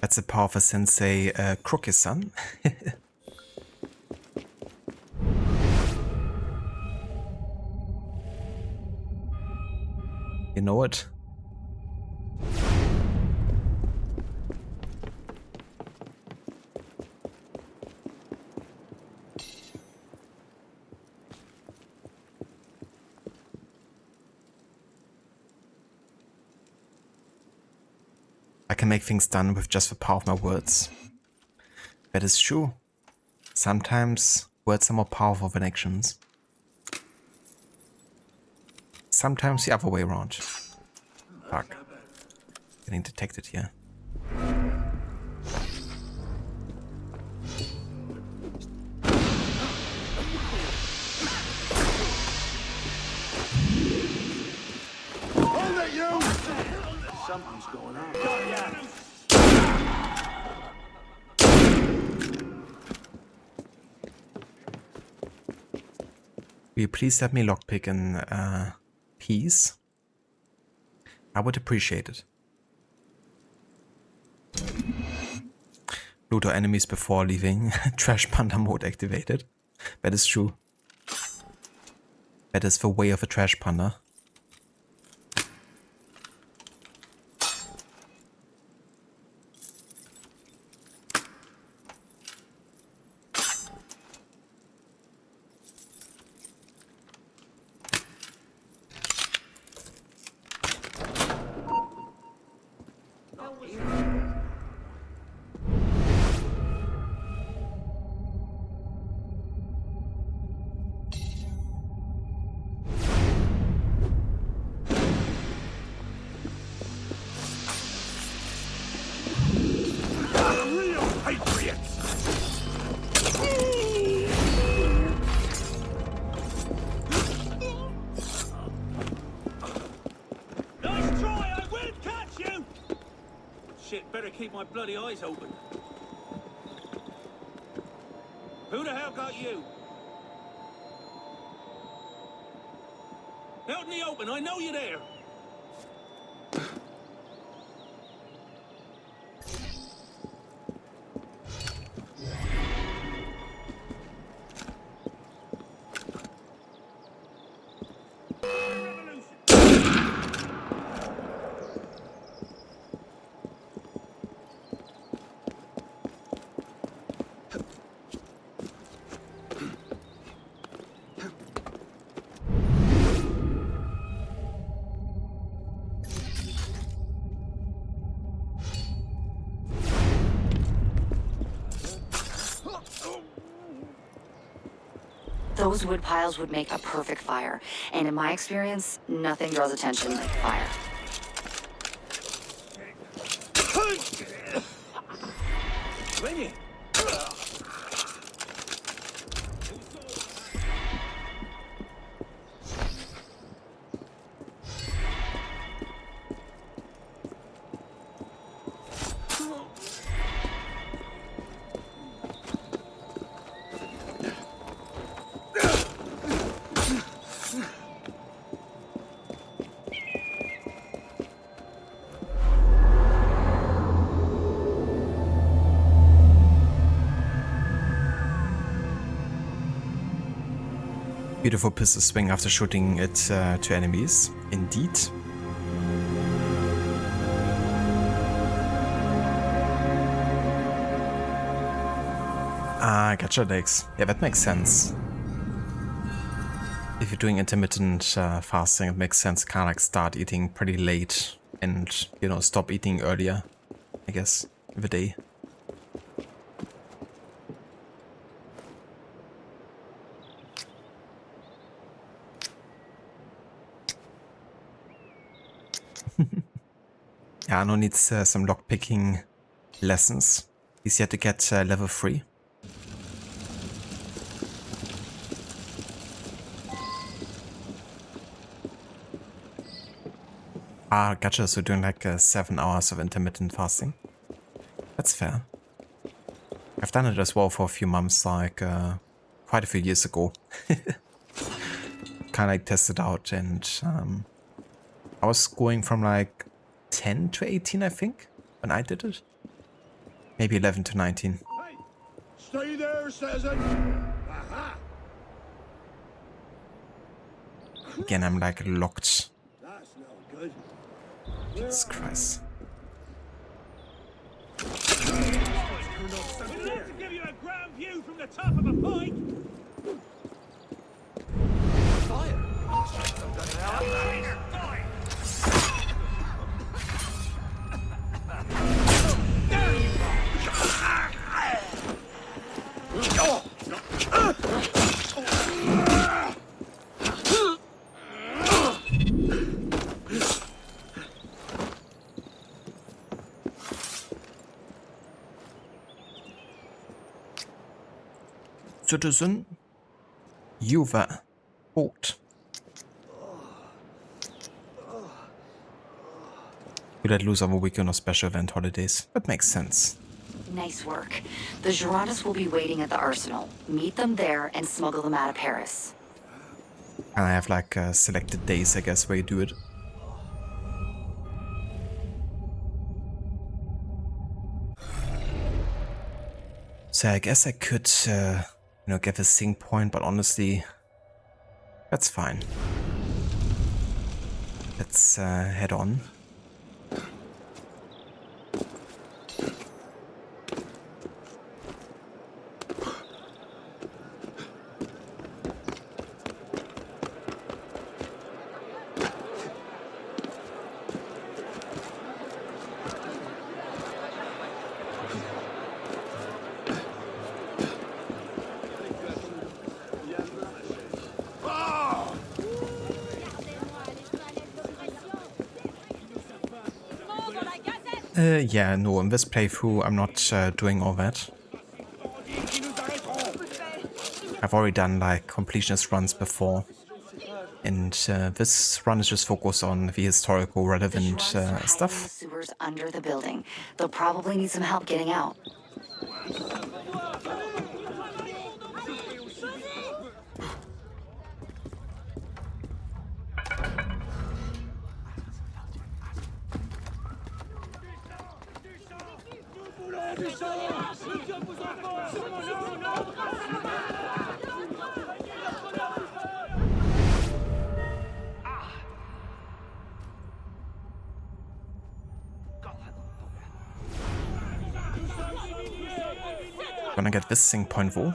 That's the power of a sensei crooked son. You know it. I can make things done with just the power of my words. That is true. Sometimes words are more powerful than actions. Sometimes the other way around. Fuck. Getting detected here. Hold it, you! Something's going on. Will you please let me lockpick in peace? I would appreciate it. Loot our enemies before leaving. Trash panda mode activated. That is true. That is the way of a trash panda. Nice try, I will catch you! Shit, better keep my bloody eyes open. Who the hell got you? Out in the open, I know you're there! Those wood piles would make a perfect fire, and in my experience, nothing draws attention like fire. Lenny! Beautiful pistol swing after shooting it to enemies. Indeed. Ah, gotcha, Lex. Yeah, that makes sense. If you're doing intermittent fasting, it makes sense to kind of like start eating pretty late and, you know, stop eating earlier, I guess, in the day. Yeah, Arno needs some lockpicking lessons. He's yet to get level 3. Ah, gotcha, so doing like 7 hours of intermittent fasting. That's fair. I've done it as well for a few months, like quite a few years ago. Kind of like tested out, and I was going from like 10 to 18, I think, when I did it. Maybe 11 to 19. Hey, stay there, Cezanne. Aha. Again, I'm like locked. That's no good. Jesus Christ. Enough to give you a grand view from the top of a pike. Fire! Citizen, you were bought. You let loose over weekend or special event holidays. That makes sense. Nice work. The Girondists will be waiting at the arsenal. Meet them there and smuggle them out of Paris. And I have like selected days, I guess, where you do it. So I guess I could, you know, get the sync point, but honestly, that's fine. Let's head on. Yeah, no, in this playthrough I'm not doing all that. I've already done like completionist runs before, and this run is just focused on the historical relevant stuff. The sewers under the building. They'll probably need some help getting out. Gonna get this sync point though.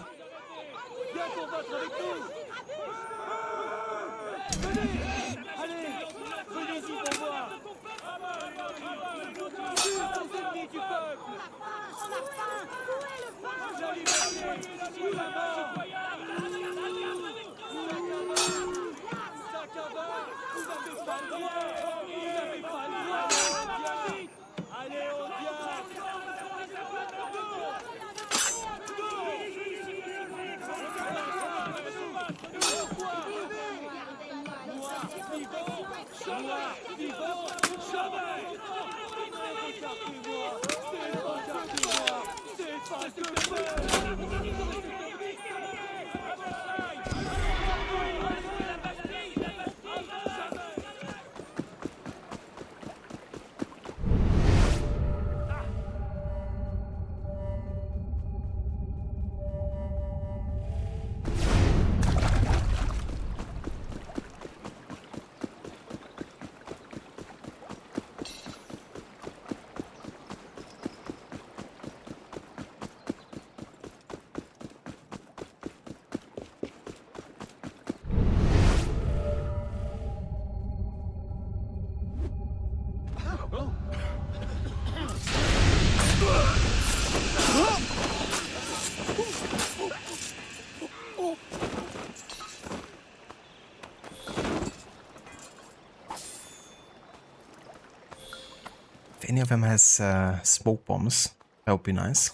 any of them has smoke bombs, that would be nice.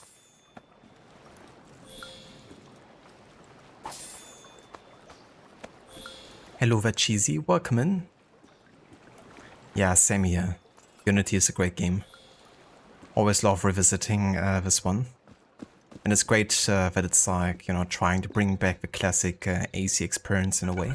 Hello, Vachizi, welcome in. Yeah, same here. Unity is a great game. Always love revisiting this one. And it's great that it's like, you know, trying to bring back the classic AC experience in a way.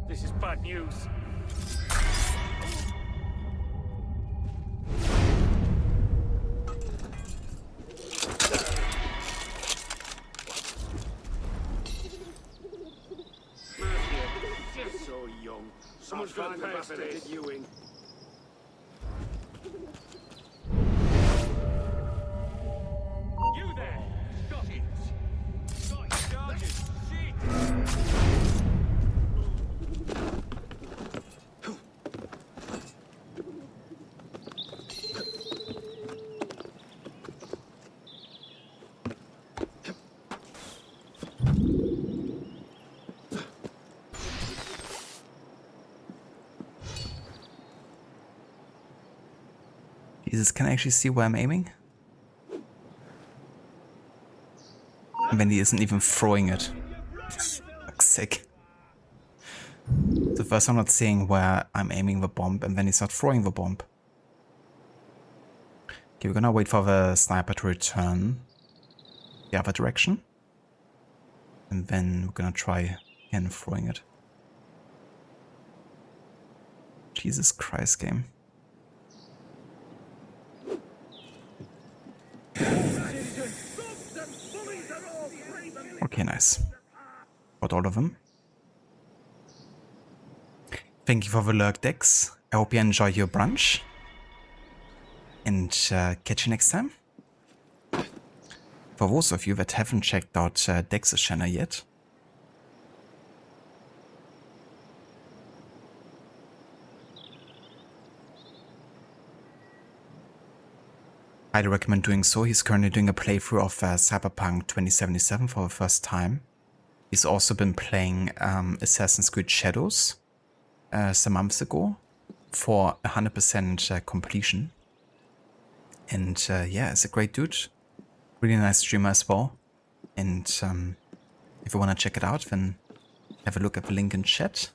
This is bad news. Just so young. Someone's gonna pay for this. Ewing. You there! Got it! Got it, charges! Shit! Jesus, can I actually see where I'm aiming? And then he isn't even throwing it. Fuck's sake. So first I'm not seeing where I'm aiming the bomb, and then he's not throwing the bomb. Okay, we're gonna wait for the sniper to return the other direction. And then we're gonna try again throwing it. Jesus Christ, game. Okay, nice. Got all of them. Thank you for the lurk decks. I hope you enjoy your brunch. And catch you next time. For those of you that haven't checked out Dex's channel yet, highly recommend doing so. He's currently doing a playthrough of Cyberpunk 2077 for the first time. He's also been playing Assassin's Creed Shadows some months ago for 100% completion. And yeah, it's a great dude. Really nice streamer as well. And if you want to check it out, then have a look at the link in chat.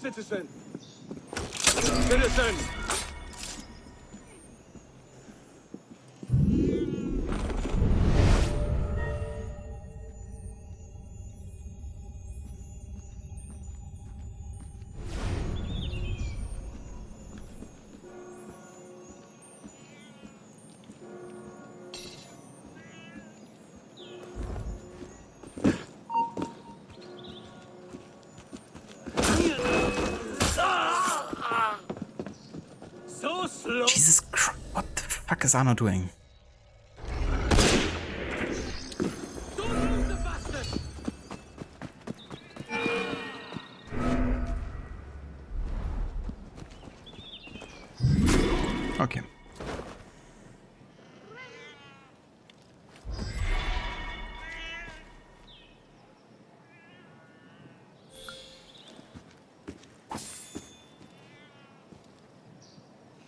Citizen! Citizen! Jesus Christ, what the fuck is Arno doing?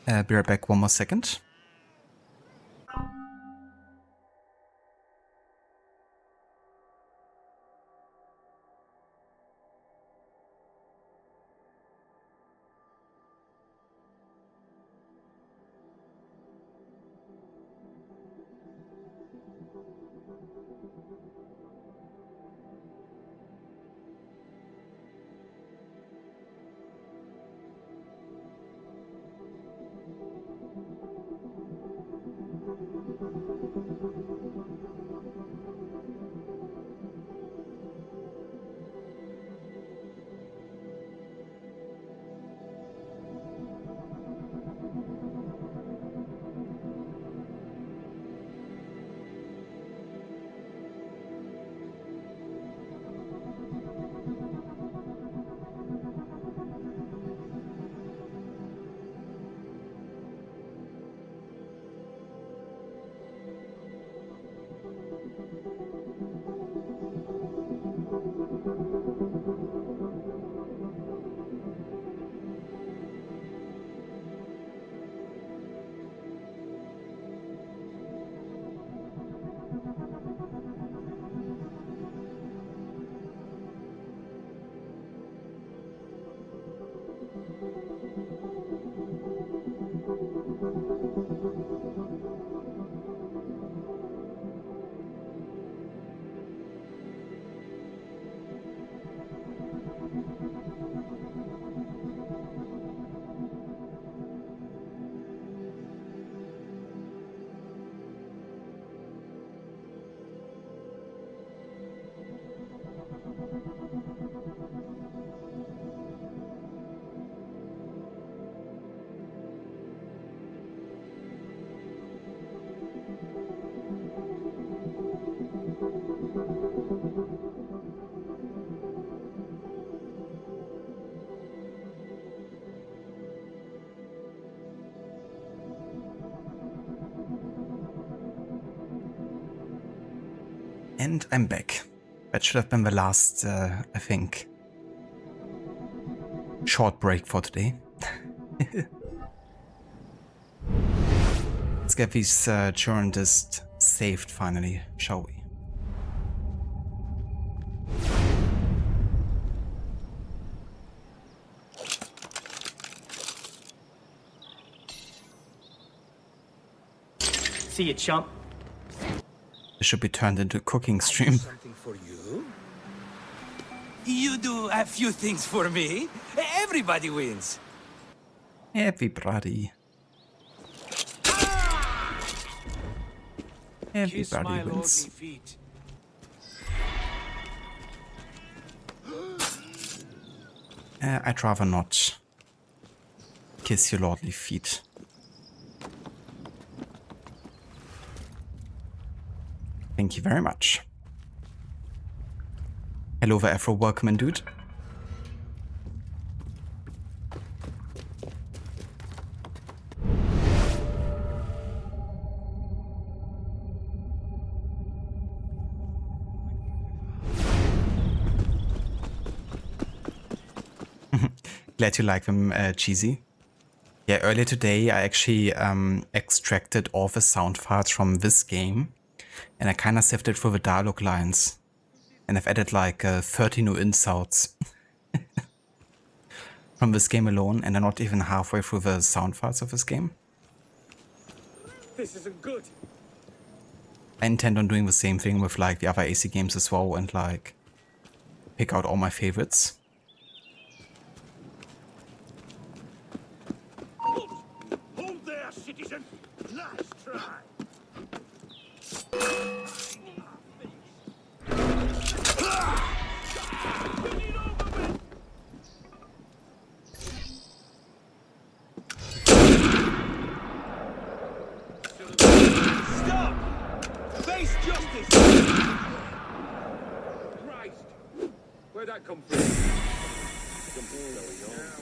Be right back 1 more second. And I'm back. That should have been the last, I think, short break for today. Let's get these children just saved finally, shall we? See you, chump. This should be turned into a cooking stream. Something for you? You do a few things for me. Everybody wins. Everybody. Everybody wins. Feet. I'd rather not kiss your lordly feet. Thank you very much. Hello there, Afro. Welcome in, dude. Glad you like them, Cheesy. Yeah, earlier today I actually extracted all the sound files from this game. And I kind of sifted through the dialogue lines. And I've added like 30 new insults from this game alone. And I'm not even halfway through the sound files of this game. This isn't good. I intend on doing the same thing with like the other AC games as well. And like pick out all my favorites. Hold there, citizen. Nice try. Stop! Face justice! Christ! Where'd that come from? Now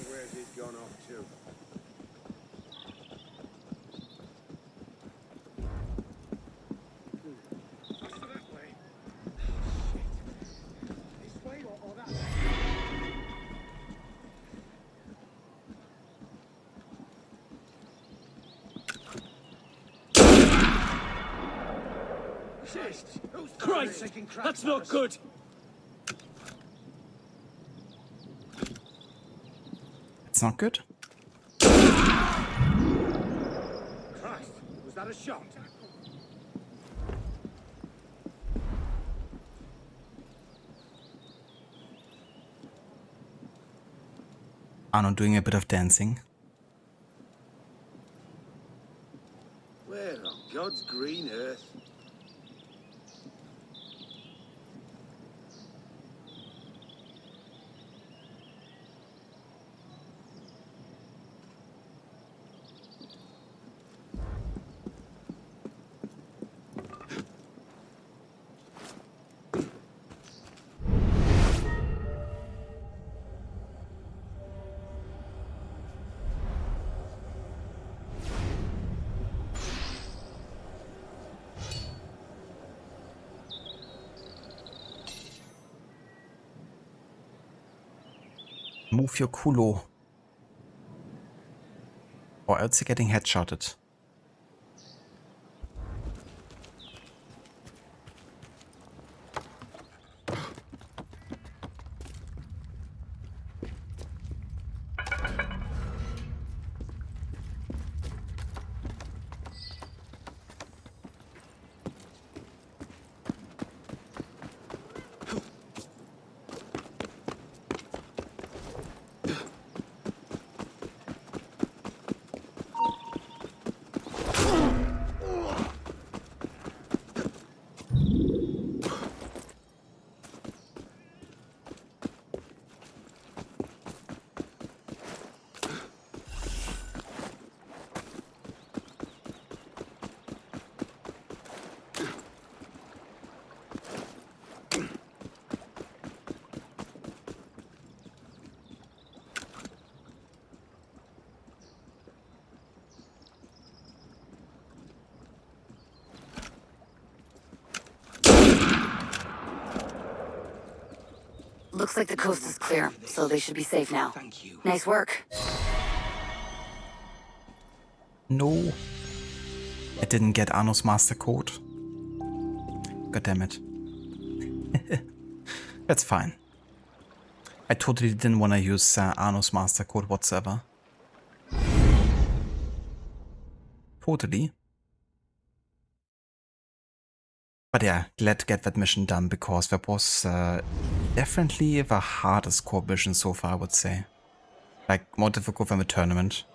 where's it gone off to? Christ! That's not good! It's not good. Christ, was that a shot? Arno doing a bit of dancing. Where on God's green earth? Move your culo. Or else you're getting headshotted. Looks like the coast is clear, so they should be safe now. Thank you. Nice work. No. I didn't get Arno's master code. God damn it. That's fine. I totally didn't want to use Arno's master code whatsoever. Totally. But yeah, glad to get that mission done, because that was definitely the hardest core mission so far, I would say. Like, more difficult than the tournament.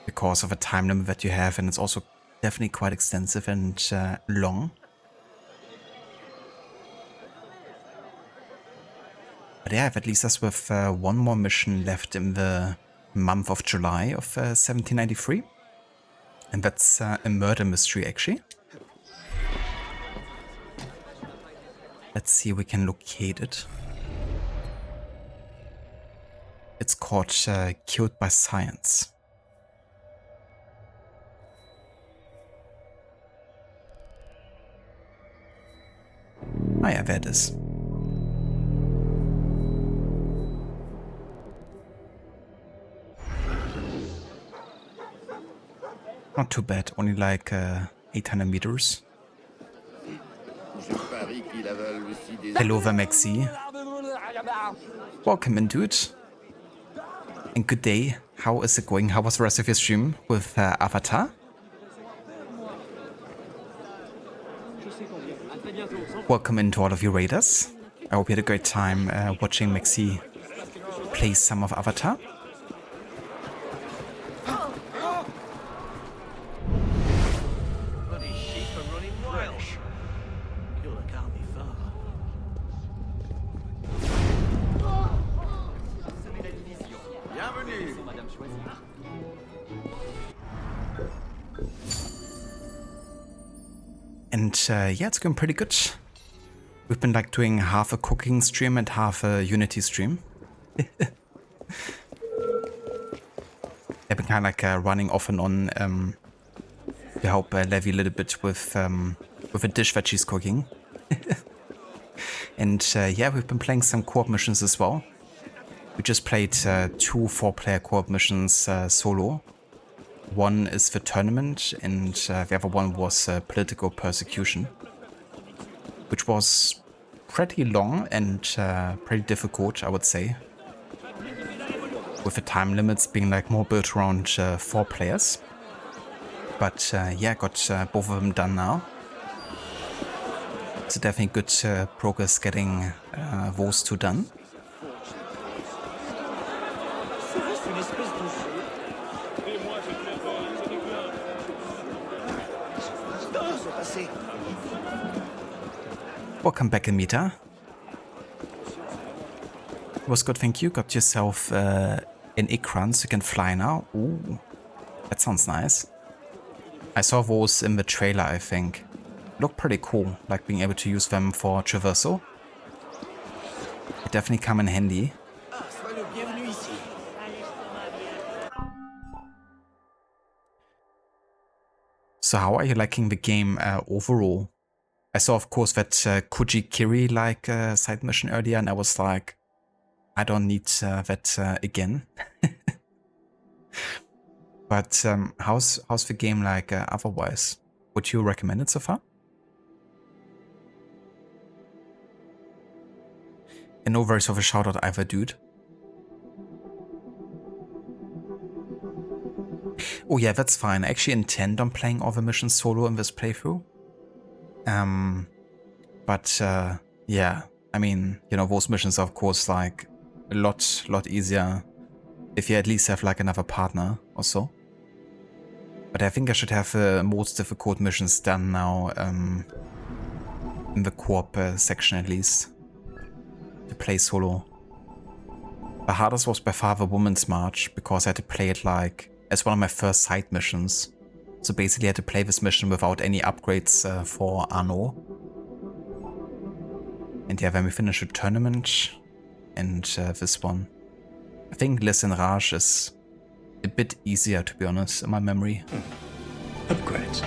Because of the time limit that you have, and it's also definitely quite extensive and long. But yeah, that leaves us with one more mission left in the month of July of 1793. And that's a murder mystery, actually. Let's see if we can locate it. It's called Killed by Science. Ah ja, there it is. Not too bad, only like 800 meters. Hello there, Maxi. Welcome in, dude. And good day. How is it going? How was the rest of your stream with Avatar? Welcome in to all of you raiders. I hope you had a great time watching Maxi play some of Avatar. Bloody sheep are running wild. Killer can't be far. Bienvenue. And yeah, it's going pretty good. We've been like doing half a cooking stream and half a Unity stream. I've been kind of like running off and on to help Levi a little bit with a dish that she's cooking. And yeah, we've been playing some co-op missions as well. We just played 2 4-player co-op missions solo. One is the tournament, and the other one was political persecution. was pretty long and pretty difficult, I would say. With the time limits being like more built around 4 players. But yeah, got both of them done now. So definitely good progress getting those 2 done. Welcome back, Amita. It was good, thank you. Got yourself an Ikran so you can fly now. Ooh, that sounds nice. I saw those in the trailer, I think. Look pretty cool, like being able to use them for traversal. They definitely come in handy. So how are you liking the game overall? I saw, of course, that Kujikiri like side mission earlier, and I was like, I don't need that again. But how's the game like otherwise? Would you recommend it so far? And no worries of a shout out either, dude. Oh yeah, that's fine. I actually intend on playing all the missions solo in this playthrough. But yeah, I mean, you know, those missions are of course like a lot easier if you at least have like another partner or so. But I think I should have the most difficult missions done now in the co-op section at least, to play solo. The hardest was by far the Women's March, because I had to play it like as one of my first side missions. So basically I had to play this mission without any upgrades for Arno. And yeah, then we finished the tournament and this one. I think Les and Raj is a bit easier, to be honest, in my memory. Upgrades.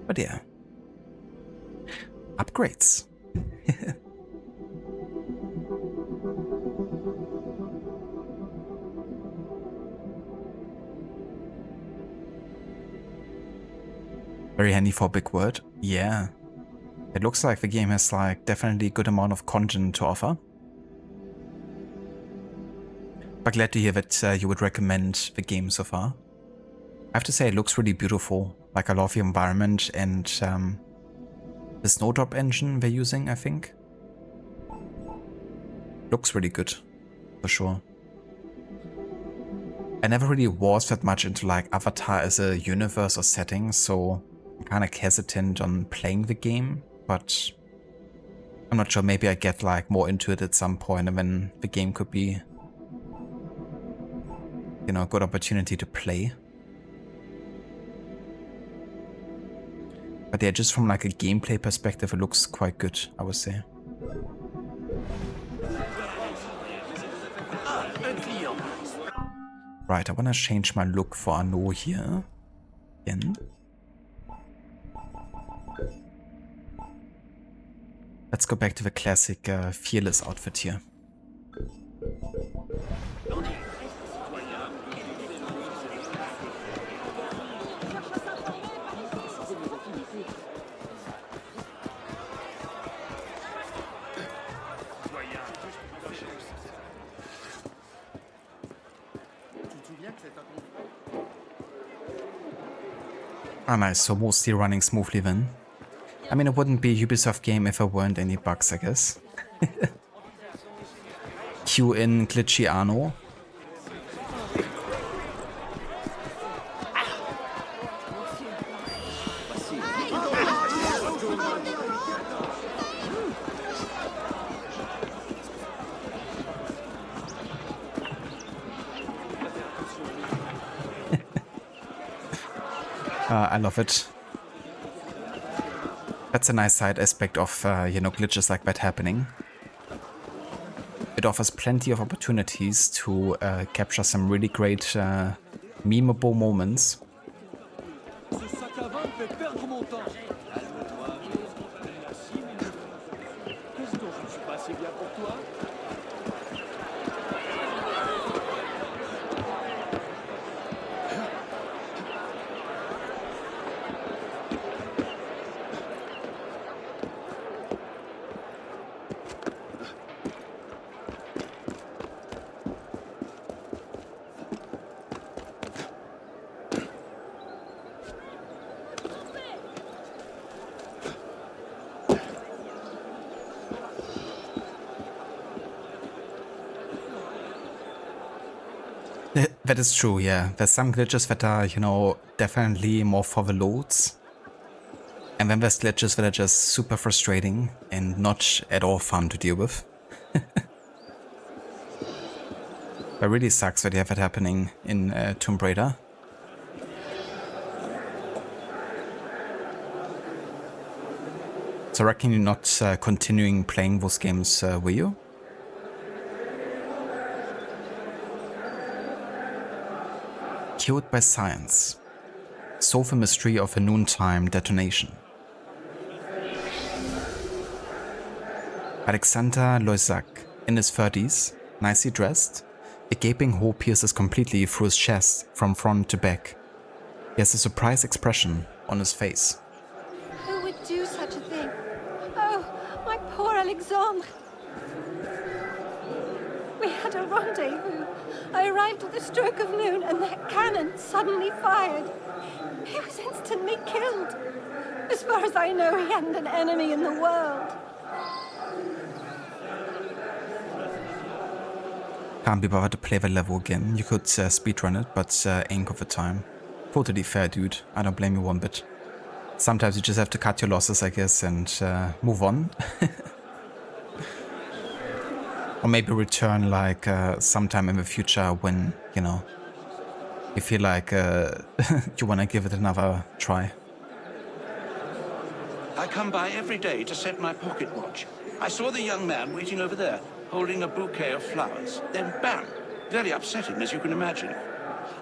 But yeah. Upgrades. Very handy for a big word. Yeah. It looks like the game has like definitely a good amount of content to offer. But glad to hear that you would recommend the game so far. I have to say it looks really beautiful. Like I love the environment and the snowdrop engine they're using, I think. Looks really good, for sure. I never really was that much into like Avatar as a universe or setting, so I'm kind of hesitant on playing the game, but I'm not sure, maybe I get like more into it at some point and then the game could be, you know, a good opportunity to play. But yeah, just from like a gameplay perspective, it looks quite good, I would say. Right, I want to change my look for Arno here. Again. Let's go back to the classic Fearless outfit here. Ah, nice, so mostly running smoothly then. I mean, it wouldn't be a Ubisoft game if there weren't any bugs, I guess. Cue in glitchy Arno. I love it. That's a nice side aspect of, you know, glitches like that happening. It offers plenty of opportunities to capture some really great memeable moments. That is true, yeah. There's some glitches that are, you know, definitely more for the loads. And then there's glitches that are just super frustrating and not at all fun to deal with. That really sucks that you have that happening in Tomb Raider. So I reckon you're not continuing playing those games, were you? Cured by science. Solve the mystery of a noontime detonation. Alexander Loisac, in his 30s, nicely dressed, a gaping hole pierces completely through his chest from front to back. He has a surprised expression on his face. Who would do such a thing? Oh, my poor Alexandre. We had a rendezvous. I arrived at the stroke of noon and that cannon suddenly fired. He was instantly killed. As far as I know, he hadn't an enemy in the world. Can't be bothered to play the level again. You could speedrun it, but ain't got the time. Totally fair, dude. I don't blame you one bit. Sometimes you just have to cut your losses, I guess, and move on. Or maybe return like sometime in the future when, you know, you feel like you want to give it another try. I come by every day to set my pocket watch. I saw the young man waiting over there, holding a bouquet of flowers. Then bam! Very upsetting, as you can imagine.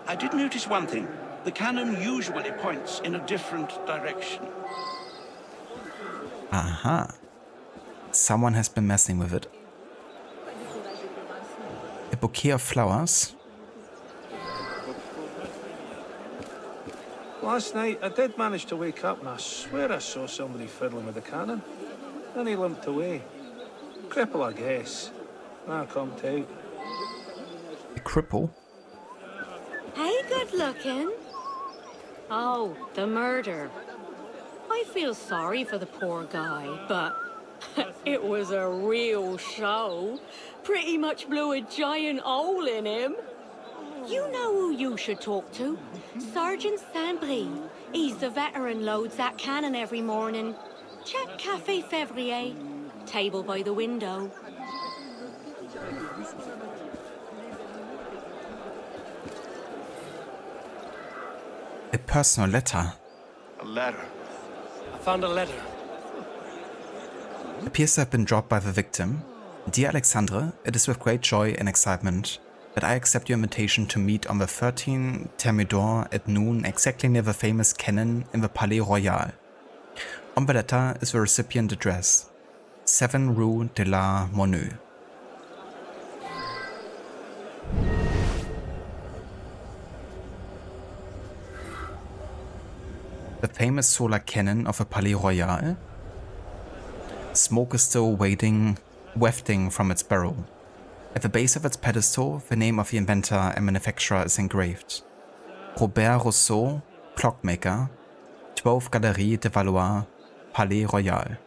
I did notice one thing. The cannon usually points in a different direction. Aha. Someone has been messing with it. A bouquet of flowers? Last night, I did manage to wake up and I swear I saw somebody fiddling with the cannon. Then he limped away. Cripple, I guess. I can't out. A cripple? Hey, good looking. Oh, the murder. I feel sorry for the poor guy, but it was a real show. Pretty much blew a giant hole in him. You know who you should talk to? Sergeant Saint-Brie. He's the veteran loads that cannon every morning. Check Café Février. Table by the window. A personal letter. A letter. I found a letter. Appears to have been dropped by the victim. Dear Alexandre, it is with great joy and excitement that I accept your invitation to meet on the 13 Thermidor at noon exactly near the famous cannon in the Palais Royal. On the letter is the recipient address, 7 Rue de la Monnaie. The famous solar cannon of the Palais Royal. Smoke is still wafting from its barrel. At the base of its pedestal, the name of the inventor and manufacturer is engraved. Robert Rousseau, Clockmaker, 12 Galerie de Valois, Palais Royal.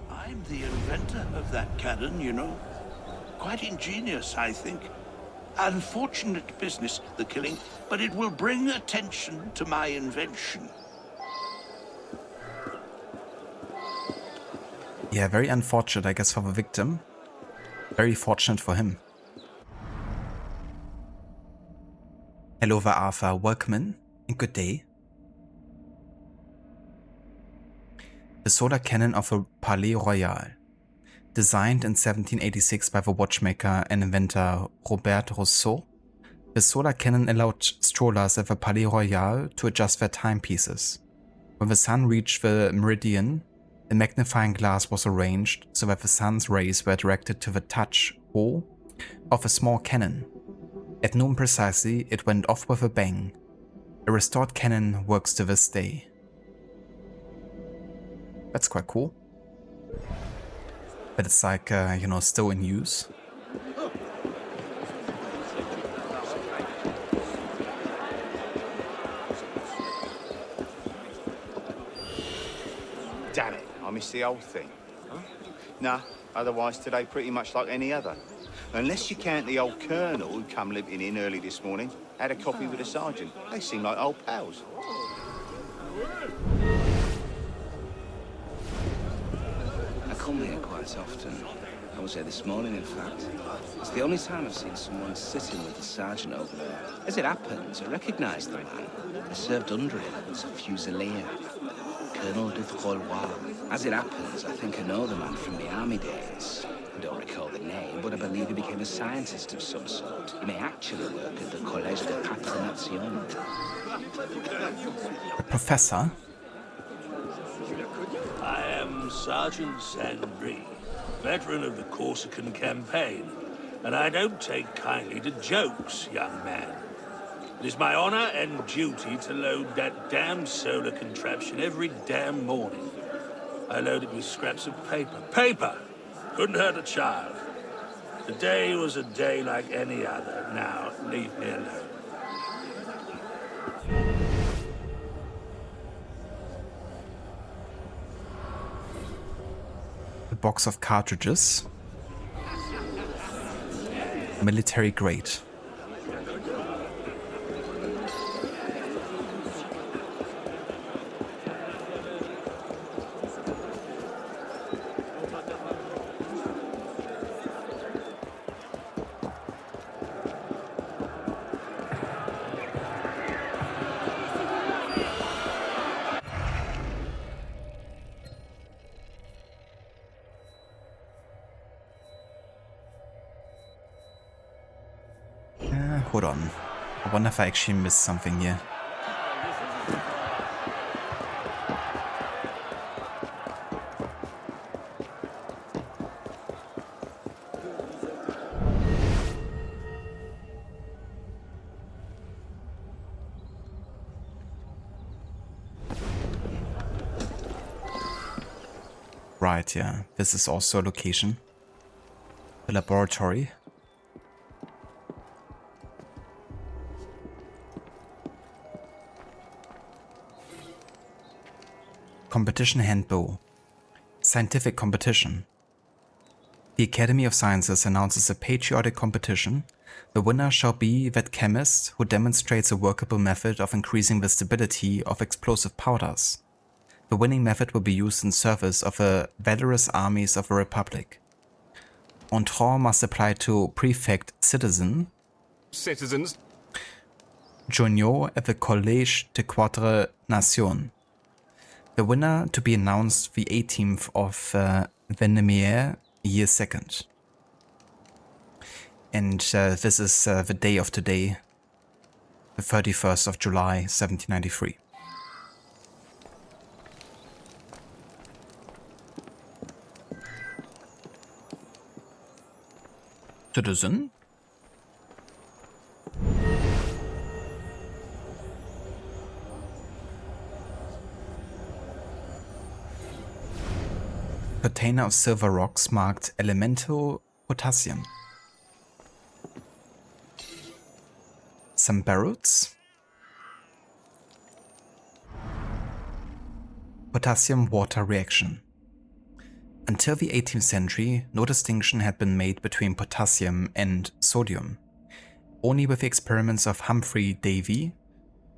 I'm the inventor of that cannon, you know. Quite ingenious, I think. Unfortunate business, the killing, but it will bring attention to my invention. Yeah, very unfortunate, I guess, for the victim. Very fortunate for him. Hello there, Arthur. Welcome in, and good day. The solar cannon of the Palais Royal. Designed in 1786 by the watchmaker and inventor Robert Rousseau, the solar cannon allowed strollers at the Palais Royal to adjust their timepieces. When the sun reached the meridian, a magnifying glass was arranged so that the sun's rays were directed to the touch hole of a small cannon. At noon precisely, it went off with a bang. A restored cannon works to this day. That's quite cool. But it's like, you know, still in use. finish the old thing? Nah, otherwise today pretty much like any other. Unless you count the old colonel who come limping in early this morning, had a coffee with a sergeant. They seem like old pals. I come here quite often. I was here this morning, in fact. It's the only time I've seen someone sitting with the sergeant over there. As it happens, I recognise the man. I served under him as a fusilier. Colonel de Valois. As it happens, I think I know the man from the army days. I don't recall the name, but I believe he became a scientist of some sort. He may actually work at the Collège de Patronation. Professor? I am Sergeant Sandry, veteran of the Corsican campaign, and I don't take kindly to jokes, young man. It is my honor and duty to load that damn solar contraption every damn morning. I load it with scraps of paper. Paper! Couldn't hurt a child. The day was a day like any other. Now, leave me alone. A box of cartridges. Military grade. Hold on. I wonder if I actually missed something here. Right, yeah. This is also a location. The laboratory. Competition Handbook. Scientific competition. The Academy of Sciences announces a patriotic competition. The winner shall be that chemist who demonstrates a workable method of increasing the stability of explosive powders. The winning method will be used in service of the valorous armies of the Republic. Entrant must apply to Prefect Citizen. Citizens. Junior at the Collège de Quatre Nations. The winner to be announced the 18th of Vendémiaire, year 2nd. And this is the day of today, the 31st of July, 1793. Citizen? Container of silver rocks marked elemental potassium. Some barrels. Potassium-water reaction. Until the 18th century, no distinction had been made between potassium and sodium. Only with the experiments of Humphrey Davy,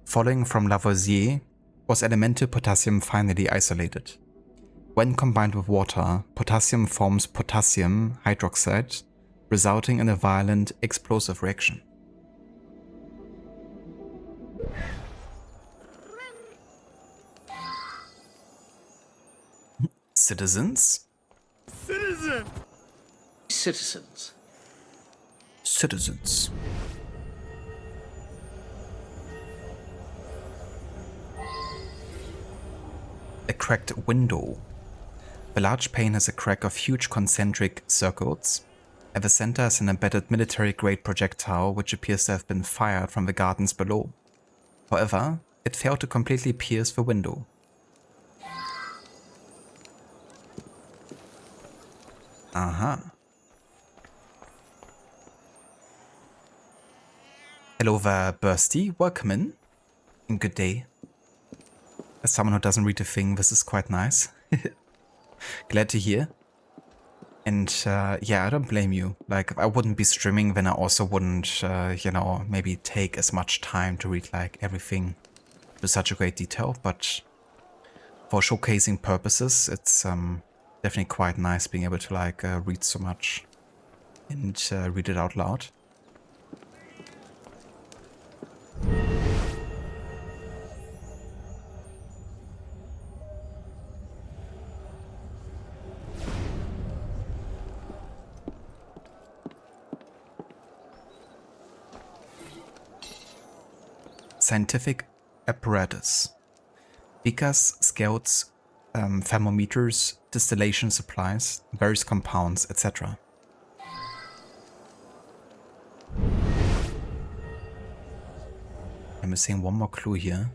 following from Lavoisier, was elemental potassium finally isolated. When combined with water, potassium forms potassium hydroxide, resulting in a violent explosive reaction. Citizens? Citizen! Citizens. Citizens. A cracked window. The large pane has a crack of huge concentric circles. At the center is an embedded military-grade projectile which appears to have been fired from the gardens below. However, it failed to completely pierce the window. Aha. Hello there, Bursty. Welcome in. And good day. As someone who doesn't read a thing, this is quite nice. Glad to hear. And yeah, I don't blame you. Like, if I wouldn't be streaming, then I also wouldn't, you know, maybe take as much time to read like everything to such a great detail. But for showcasing purposes, it's definitely quite nice being able to like read so much and read it out loud. Scientific apparatus. Beakers, scouts, thermometers, distillation supplies, various compounds, etc. I'm missing one more clue here.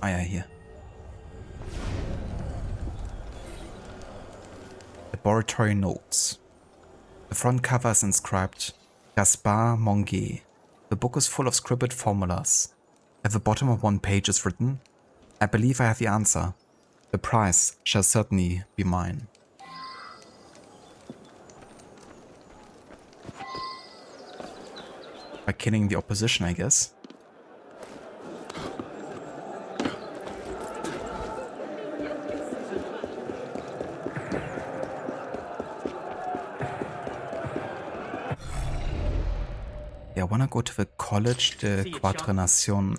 Ah, yeah, here. Laboratory notes. The front cover is inscribed Gaspard Monge. The book is full of scribbled formulas. At the bottom of one page is written, I believe I have the answer. The prize shall certainly be mine. By killing the opposition, I guess. Yeah, I wanna go to the College de Quatre Nations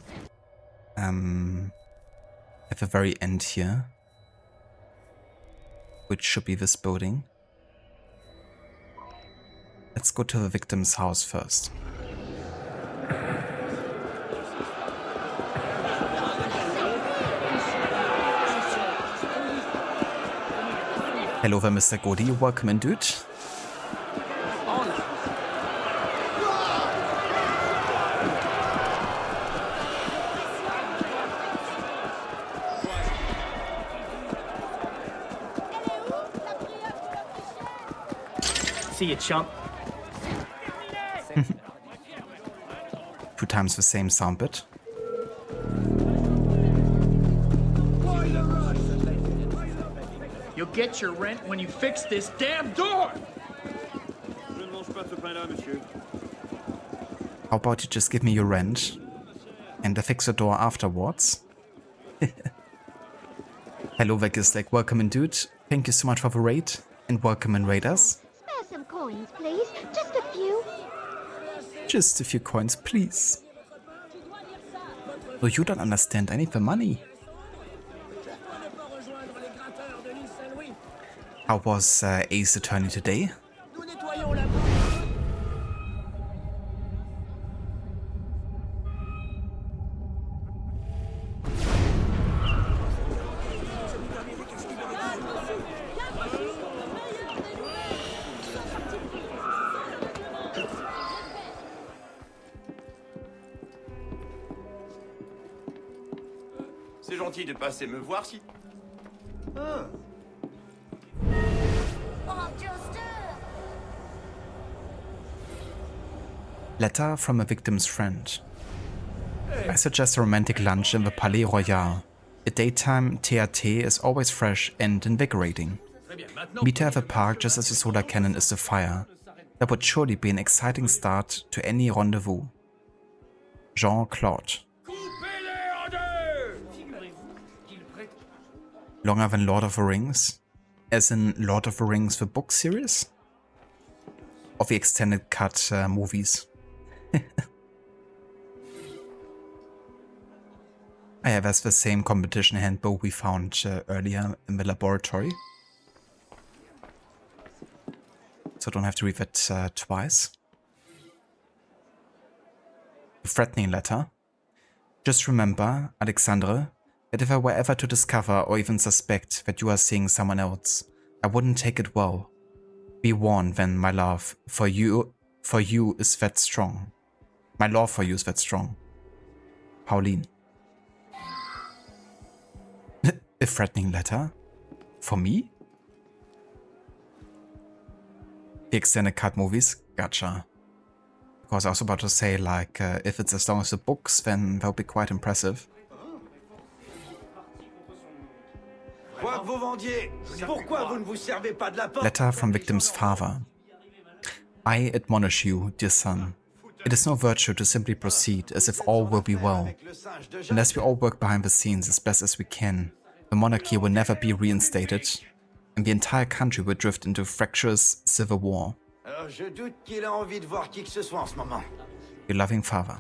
at the very end here, which should be this building. Let's go to the victim's house first. Hello there, Mr. Godi. Welcome in, dude. See you, chump. 2 times the same sound bit. You'll get your rent when you fix this damn door! How about you just give me your rent and I fix the door afterwards? Hello, Vegistek. Welcome in, dude. Thank you so much for the raid and welcome in, raiders. Some coins, please. Just a few. Just a few coins, please. So you don't understand any of the money. How was Ace Attorney today? C'est gentil de passer me voir si... Ah. Letter from a victim's friend. I suggest a romantic lunch in the Palais Royal. A daytime TRT is always fresh and invigorating. Meet her at the park just as the solar cannon is afire. That would surely be an exciting start to any rendezvous. Jean-Claude. Longer than Lord of the Rings? As in Lord of the Rings the book series? Or the extended cut movies? I have as the same competition handbook we found earlier in the laboratory. So don't have to read it twice. A threatening letter. Just remember, Alexandre, that if I were ever to discover or even suspect that you are seeing someone else, I wouldn't take it well. Be warned then, my love, for you is that strong. My love for you is that strong. Pauline. A threatening letter? For me? The extended cut movies? Gotcha. Because I was about to say, like, if it's as long as the books, then that would be quite impressive. Quoi? que vous vendiez. Pourquoi vous ne vous servez pas de la porte? Letter from victim's father. I admonish you, dear son. It is no virtue to simply proceed as if all will be well. Unless we all work behind the scenes as best as we can, the monarchy will never be reinstated, and the entire country will drift into fractious civil war. Alors je doute qu'il a envie de voir qui que ce soit en ce moment. Your loving father.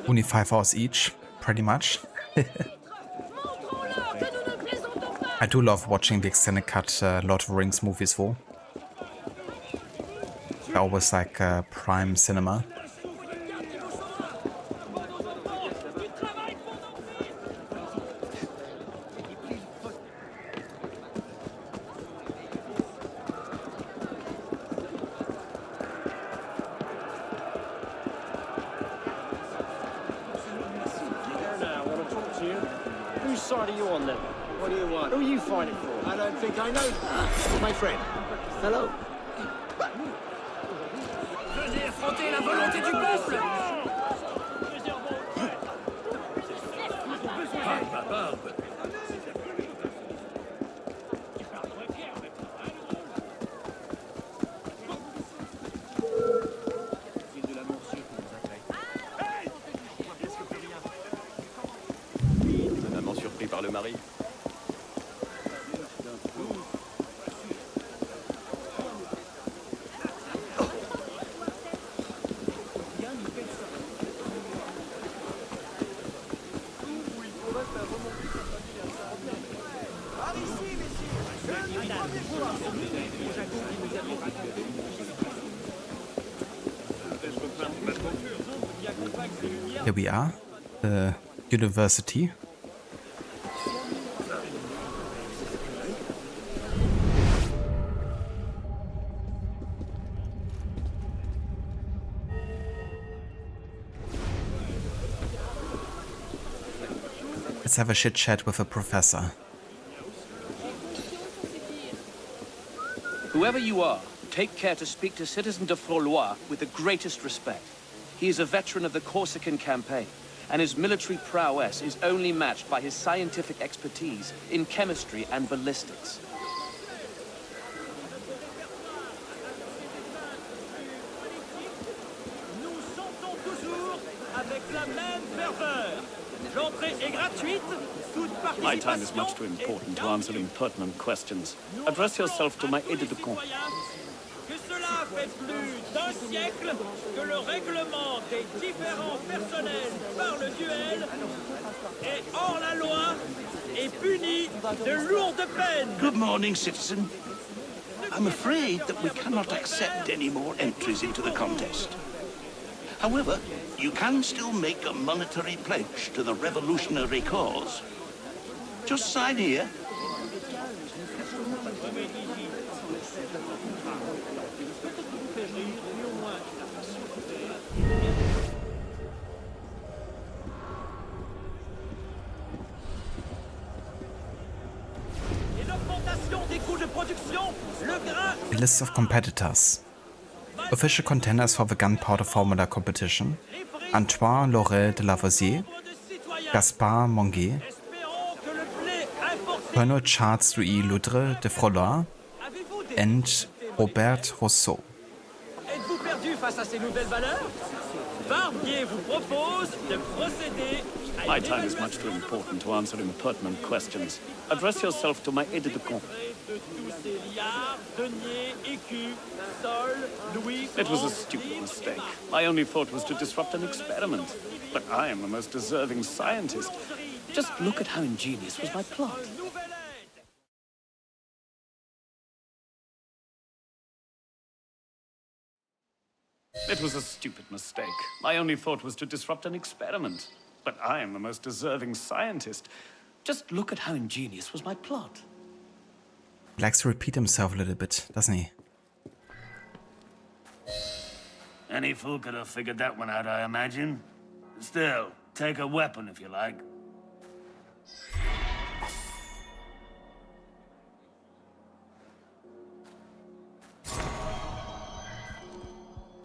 Only 5 hours each, pretty much. I do love watching the extended cut Lord of the Rings movies though. They're always like prime cinema. Whose side are you on then? What do you want? Who are you fighting for? I don't think I know. My friend. Hello. Venez affronter la volonté du peuple. Un amant surpris par le mari. Here we are, the university. Let's have a chit chat with a professor. Whoever you are, take care to speak to Citizen de Frolois with the greatest respect. He is a veteran of the Corsican campaign, and his military prowess is only matched by his scientific expertise in chemistry and ballistics. Nous chantons toujours avec la même ferveur. L'entrée est gratuite. My time is much too important to answer impertinent questions. Address yourself to my aide-de-camp. Que cela fait plus d'un siècle que le règlement des différends personnels par le duel est hors la loi et puni de lourdes peines. Good morning, citizen. I'm afraid that we cannot accept any more entries into the contest. However, you can still make a monetary pledge to the revolutionary cause. Just sign here. A list of competitors. Official contenders for the gunpowder formula competition: Antoine Laurel de Lavoisier, Gaspard Monguet, Colonel Charles Louis Loudre de Frolois, and Robert Rousseau. Êtes-vous perdu face à ces nouvelles valeurs? Barbier vous propose de procéder à My time is much too important to answer impertinent questions. Address yourself to my aide-de-camp. It was a stupid mistake. My only thought was to disrupt an experiment. But I am the most deserving scientist. Just look at how ingenious was my plot. It was a stupid mistake. My only thought was to disrupt an experiment. But I am the most deserving scientist. Just look at how ingenious was my plot. He likes to repeat himself a little bit, doesn't he? Any fool could have figured that one out, I imagine. Still, take a weapon if you like.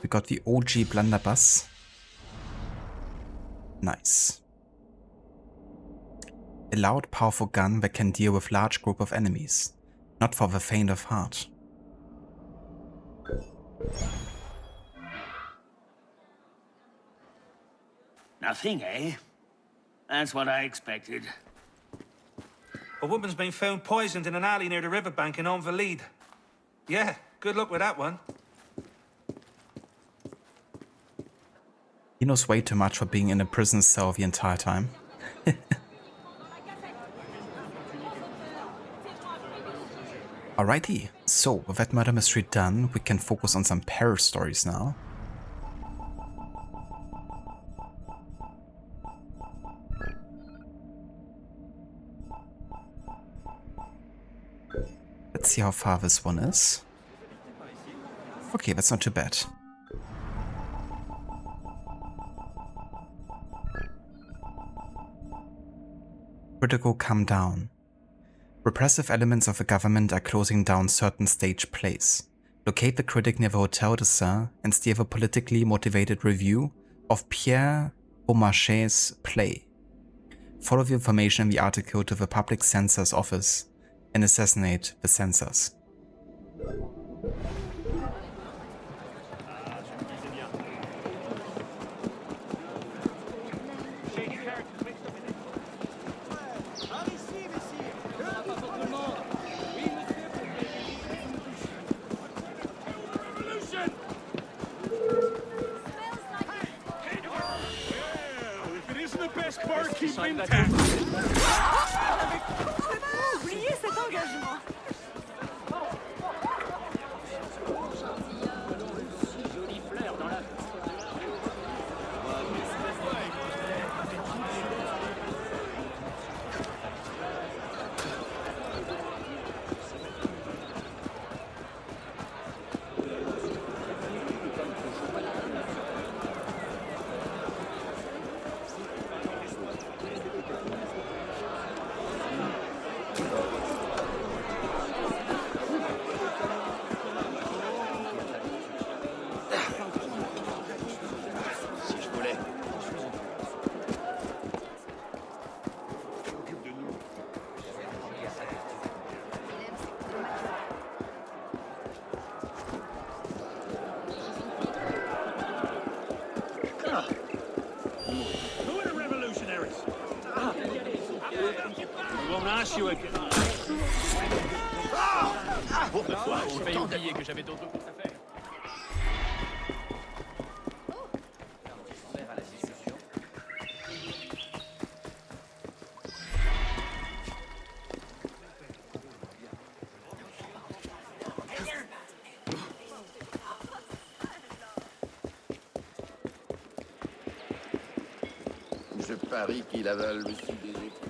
We got the OG blunderbuss. Nice. A loud, powerful gun that can deal with large group of enemies. Not for the faint of heart. Nothing, eh? That's what I expected. A woman's been found poisoned in an alley near the riverbank in Onvalide. Yeah, good luck with that one. He knows way too much for being in a prison cell the entire time. Alrighty, so with that murder mystery done, we can focus on some Paris stories now. Let's see how far this one is. Okay, that's not too bad. Critical Comedown. Repressive elements of the government are closing down certain stage plays. Locate the critic near the Hotel de Saint and steer the politically motivated review of Pierre Beaumarchais' play. Follow the information in the article to the public censor's office and assassinate the censors. Oubliez cet engagement. Je parie qu'il avale le sud des écrans.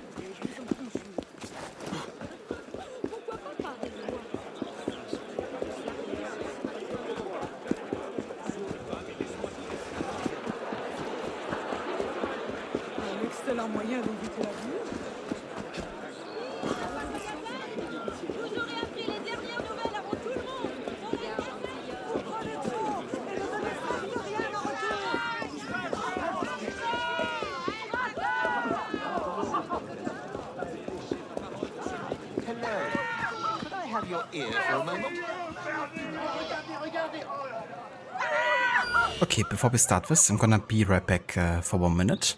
Un excellent moyen d'éviter la vue. Vous aurez appris les dernières nouvelles avant tout le monde. Prenez tout et ne donnez presque rien en retour. Hello. Could I have your ear for a moment? Okay, before we start this, I'm gonna be right back for 1 minute.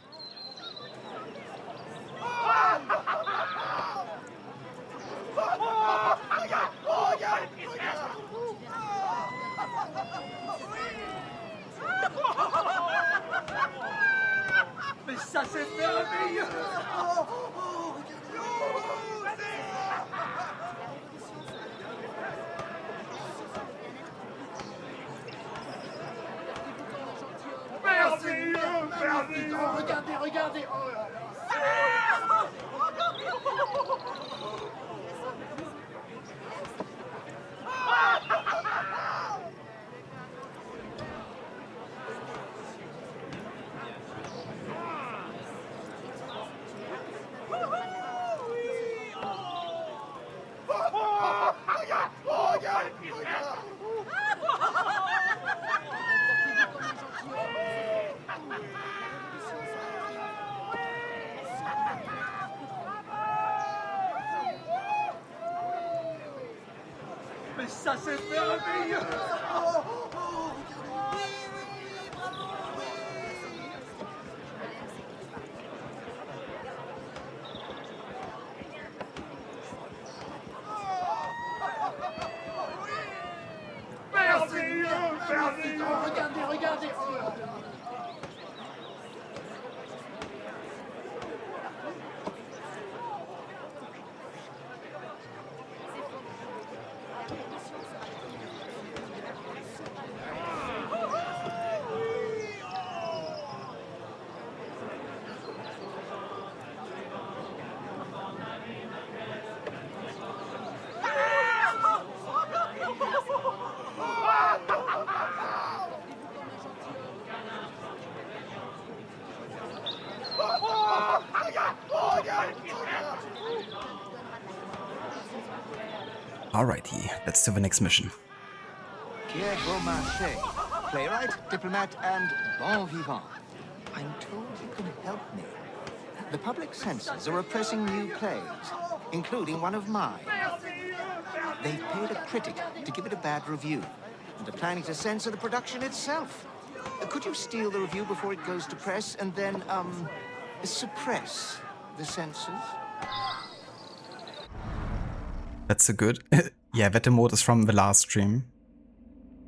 Mais ça c'est merveilleux. Regardez, regardez. Oh là Mais ça, c'est merveilleux! Oh, oh. Merveilleux! Merveilleux! Regardez, regardez! Alrighty, let's do the next mission. Pierre Beaumarchais, playwright, diplomat, and bon vivant. I'm told you can help me. The public censors are oppressing new plays, including one of mine. They've paid a critic to give it a bad review, and are planning to censor the production itself. Could you steal the review before it goes to press, and then, suppress the censors? That's a good. Yeah, that emote is from the last stream.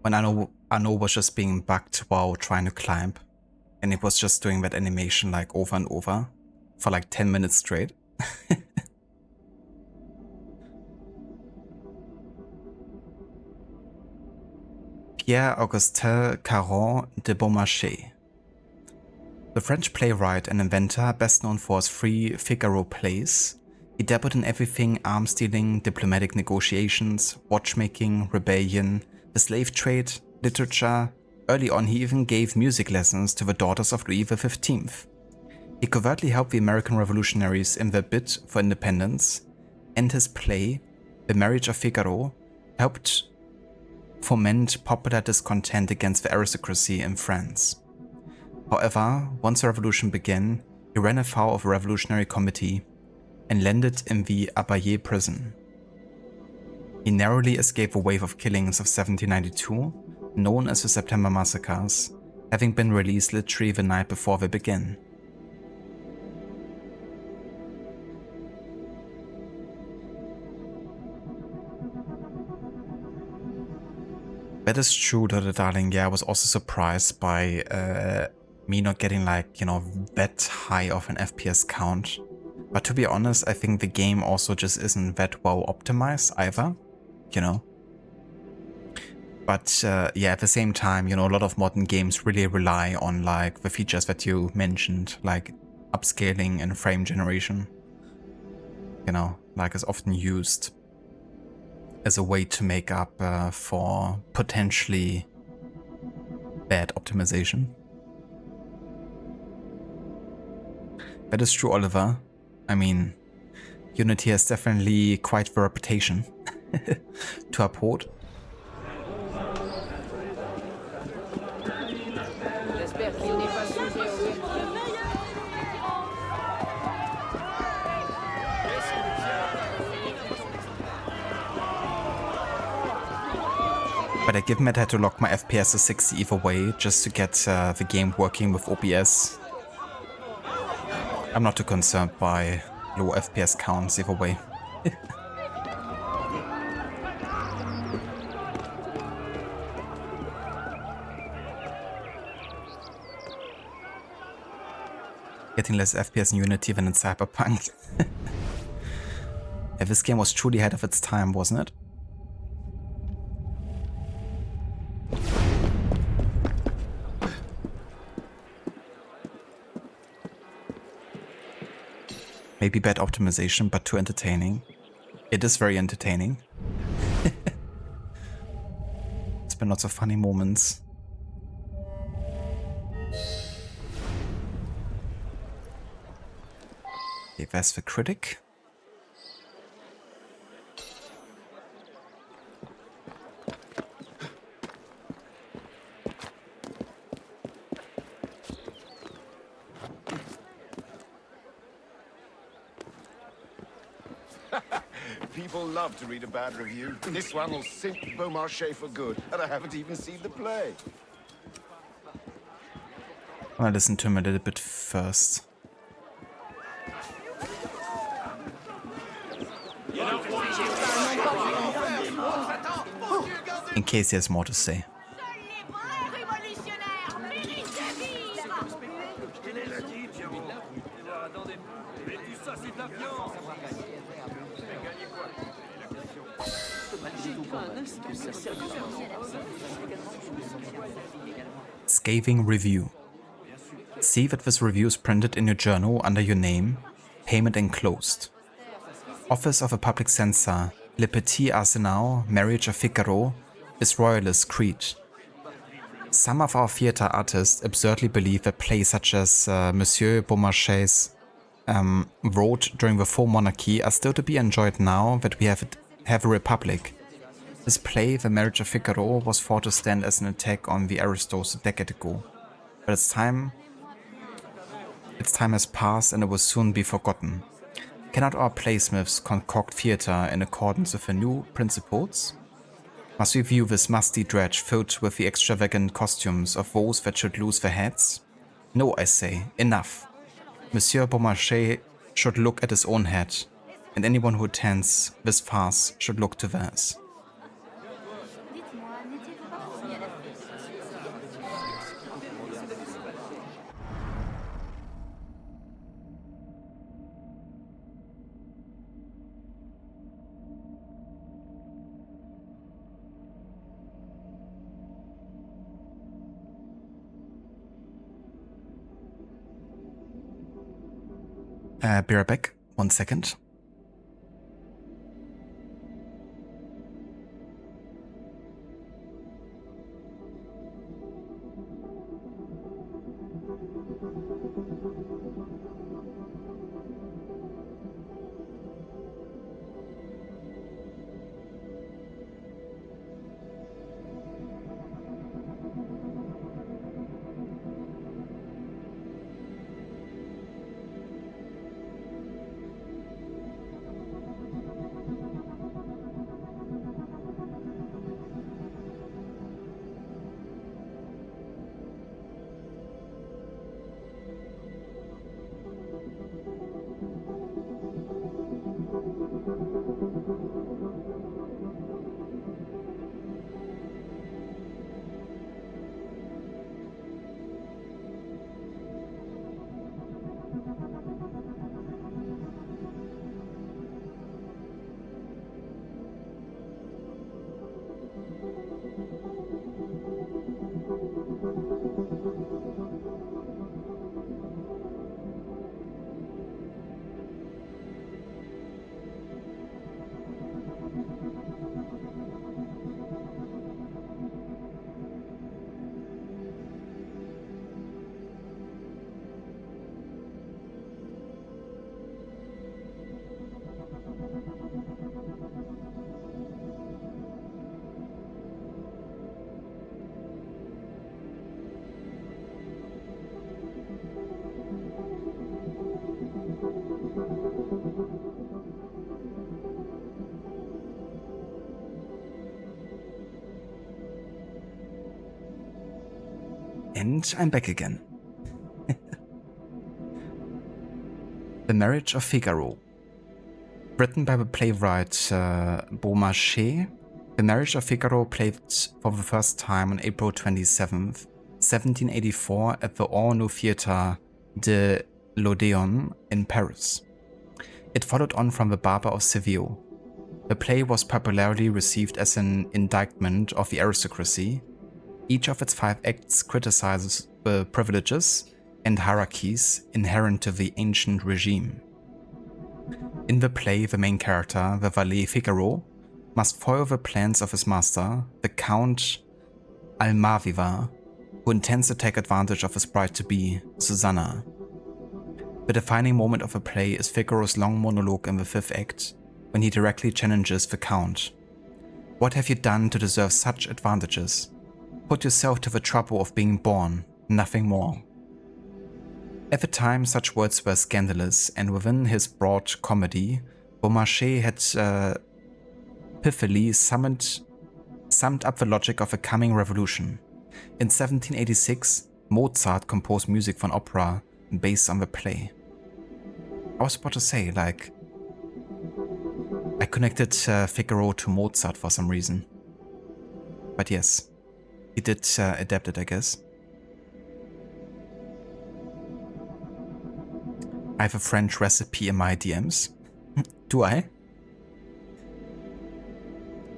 When Arnaud was just being bugged while trying to climb. And it was just doing that animation like over and over for like 10 minutes straight. Pierre-Augustin Caron de Beaumarchais. The French playwright and inventor, best known for his 3 Figaro plays, he dabbled in everything: arms dealing, diplomatic negotiations, watchmaking, rebellion, the slave trade, literature. Early on, he even gave music lessons to the daughters of Louis XV. He covertly helped the American revolutionaries in their bid for independence, and his play, The Marriage of Figaro, helped foment popular discontent against the aristocracy in France. However, once the revolution began, he ran afoul of a revolutionary committee and landed in the Abbaye prison. He narrowly escaped a wave of killings of 1792, known as the September Massacres, having been released literally the night before they began. That is true, Little Darling. Yeah, I was also surprised by me not getting like, you know, that high of an FPS count. But to be honest, I think the game also just isn't that well optimized either, you know. But yeah, at the same time, you know, a lot of modern games really rely on like the features that you mentioned, like upscaling and frame generation. You know, like is often used as a way to make up for potentially bad optimization. That is true, Oliver. I mean, Unity has definitely quite the reputation to uphold. But given that I had to lock my FPS to 60 either way just to get the game working with OBS, I'm not too concerned by low FPS counts either way. Getting less FPS in Unity than in Cyberpunk. Yeah, this game was truly ahead of its time, wasn't it? Maybe bad optimization, but too entertaining. It is very entertaining. It's been lots of funny moments. Okay, there's the critic. people love to read a bad review. This one will sink Beaumarchais for good, and I haven't even seen the play. I'll listen to him a little bit first. In case he has more to say. Scathing review. See that this review is printed in your journal under your name, payment enclosed. Office of a public censor, Le Petit Arsenal, Marriage of Figaro, is royalist creed. Some of our theatre artists absurdly believe that plays such as Monsieur Beaumarchais wrote during the full monarchy are still to be enjoyed now that we have a republic. This play, The Marriage of Figaro, was thought to stand as an attack on the aristos a decade ago, but its time has passed and it will soon be forgotten. Cannot our playsmiths concoct theatre in accordance with the new principles? Must we view this musty dredge filled with the extravagant costumes of those that should lose their heads? No, I say, enough. Monsieur Beaumarchais should look at his own head, and anyone who attends this farce should look to theirs. Be right back. 1 second. And I'm back again. The Marriage of Figaro. Written by the playwright Beaumarchais, The Marriage of Figaro played for the first time on April 27th, 1784 at the All-New Theatre de l'Odéon in Paris. It followed on from The Barber of Seville. The play was popularly received as an indictment of the aristocracy. Each of its 5 acts criticizes the privileges and hierarchies inherent to the ancient regime. In the play, the main character, the valet Figaro, must foil the plans of his master, the Count Almaviva, who intends to take advantage of his bride-to-be, Susanna. The defining moment of the play is Figaro's long monologue in the 5th act, when he directly challenges the Count. What have you done to deserve such advantages? Put yourself to the trouble of being born, nothing more. At the time, such words were scandalous, and within his broad comedy, Beaumarchais had pithily summed up the logic of a coming revolution. In 1786, Mozart composed music for an opera based on the play. I was about to say, like, I connected Figaro to Mozart for some reason. But yes, he did adapt it, I guess. I have a French recipe in my DMs. Do I?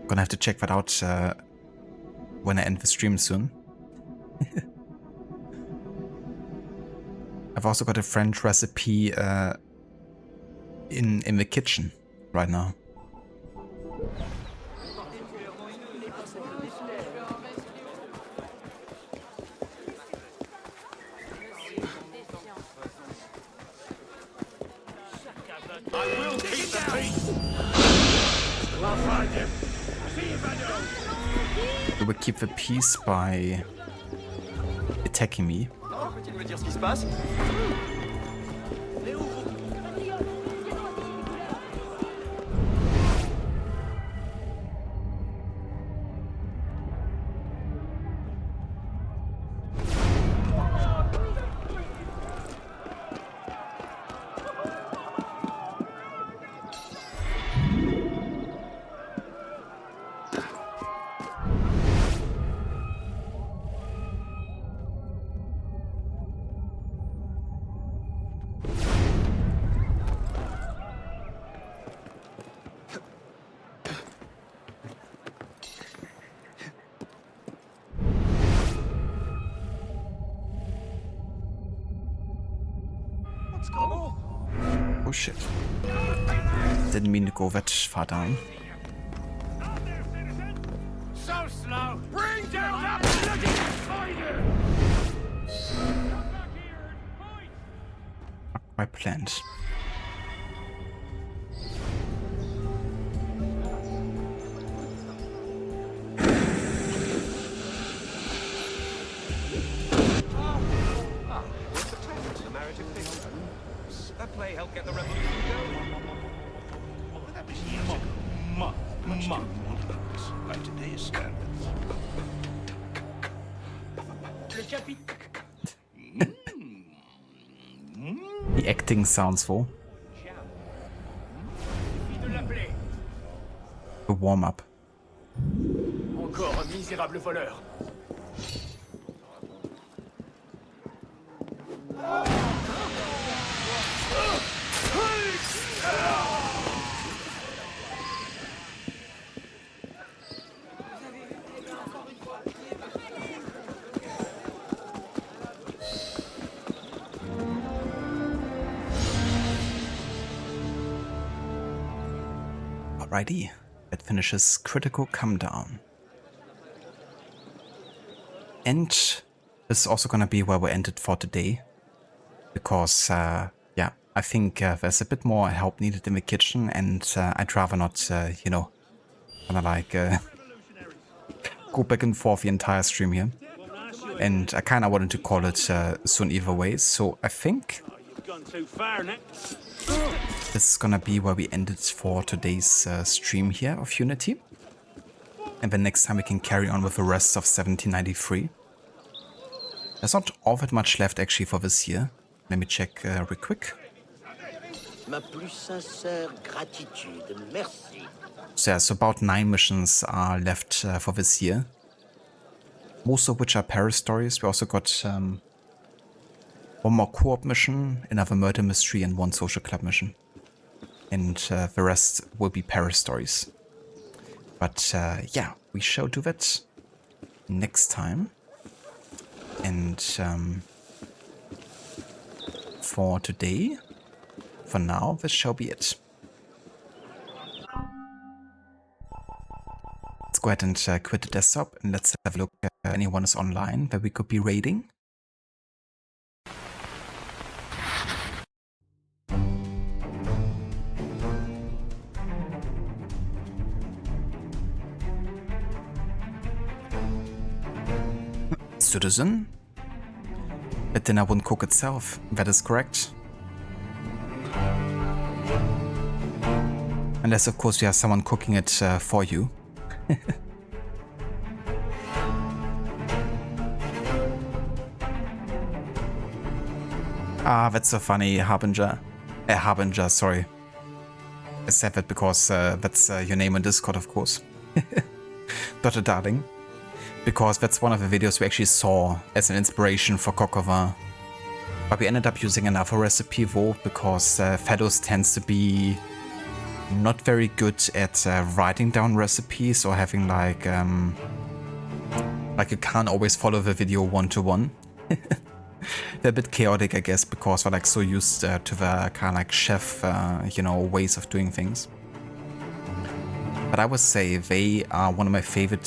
Gonna have to check that out when I end the stream soon. I've also got a French recipe in the kitchen right now. We will keep the peace by attacking me. Peux-tu me dire ce qui se passe? Oh shit. Didn't mean to go that far down. So slow! Bring down that bloody spider! My plans. That play helped get the revolution going. Would that be much by today's standards? The acting sounds full. A warm-up. Encore un misérable voleur. Alrighty, that finishes Critical Comedown. And this is also gonna be where we ended for today. Because, yeah, I think there's a bit more help needed in the kitchen, and I'd rather not, you know, kinda like go back and forth the entire stream here. And I kinda wanted to call it soon either way, so I think this is gonna be where we ended for today's stream here of Unity. And then next time we can carry on with the rest of 1793. There's not all that much left actually for this year. Let me check real quick. Ma plus sincère gratitude, merci. So yeah, so about 9 missions are left for this year. Most of which are Paris stories. We also got one more co-op mission, another murder mystery, and one social club mission. And the rest will be Paris stories. But yeah, we shall do that next time. And for today, for now, this shall be it. Let's go ahead and quit the desktop and let's have a look if anyone is online that we could be raiding. Citizen? The dinner won't cook itself, that is correct. Unless, of course, you have someone cooking it for you. Ah, that's so funny, Harbinger. Harbinger, sorry. I said that because that's your name on Discord, of course. Dr. Darling. Because that's one of the videos we actually saw as an inspiration for coq au vin. But we ended up using another recipe though, because Fedos tends to be not very good at writing down recipes or having like you can't always follow the video one-to-one. They're a bit chaotic, I guess, because we're like so used to the kind of like chef, you know, ways of doing things. But I would say they are one of my favorite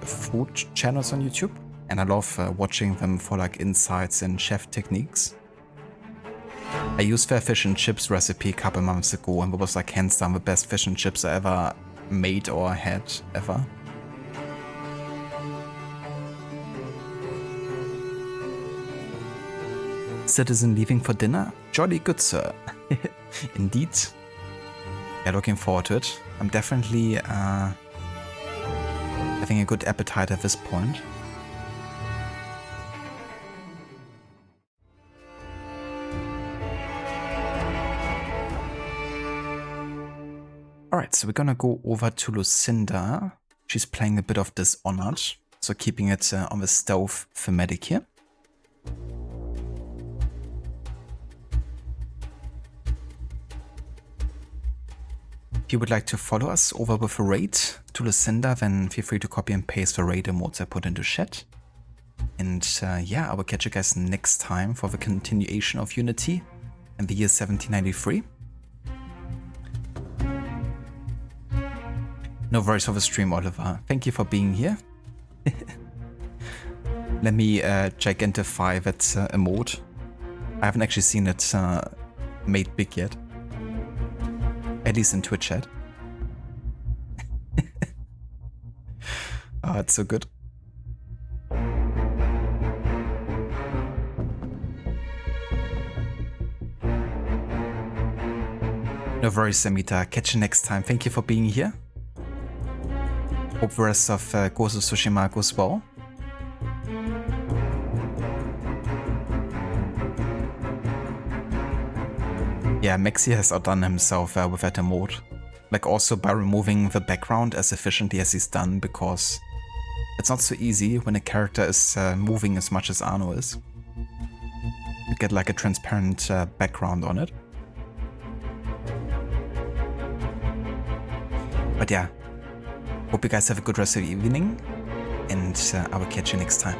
food channels on YouTube, and I love watching them for like insights and chef techniques. I used their fish and chips recipe a couple months ago, and it was like hands down the best fish and chips I ever made or had ever. Citizen leaving for dinner? Jolly good, sir. Indeed. Yeah, looking forward to it. I'm definitely having a good appetite at this point. Alright, so we're gonna go over to Lucinda. She's playing a bit of Dishonored, so keeping it on the stove thematic here. If you would like to follow us over with a raid to Lucinda, then feel free to copy and paste the raid emotes I put into chat. And yeah, I will catch you guys next time for the continuation of Unity in the year 1793. No worries for the stream, Oliver. Thank you for being here. Let me gigantify that emote. I haven't actually seen it made big yet. At least in Twitch chat. Oh, it's so good. No worries, Samita. Catch you next time. Thank you for being here. Hope the rest of Ghost of Tsushima goes well. Yeah, Maxi has outdone himself with that emote. Like also by removing the background as efficiently as he's done, because it's not so easy when a character is moving as much as Arno is. You get like a transparent background on it. But yeah, hope you guys have a good rest of the evening, and I will catch you next time.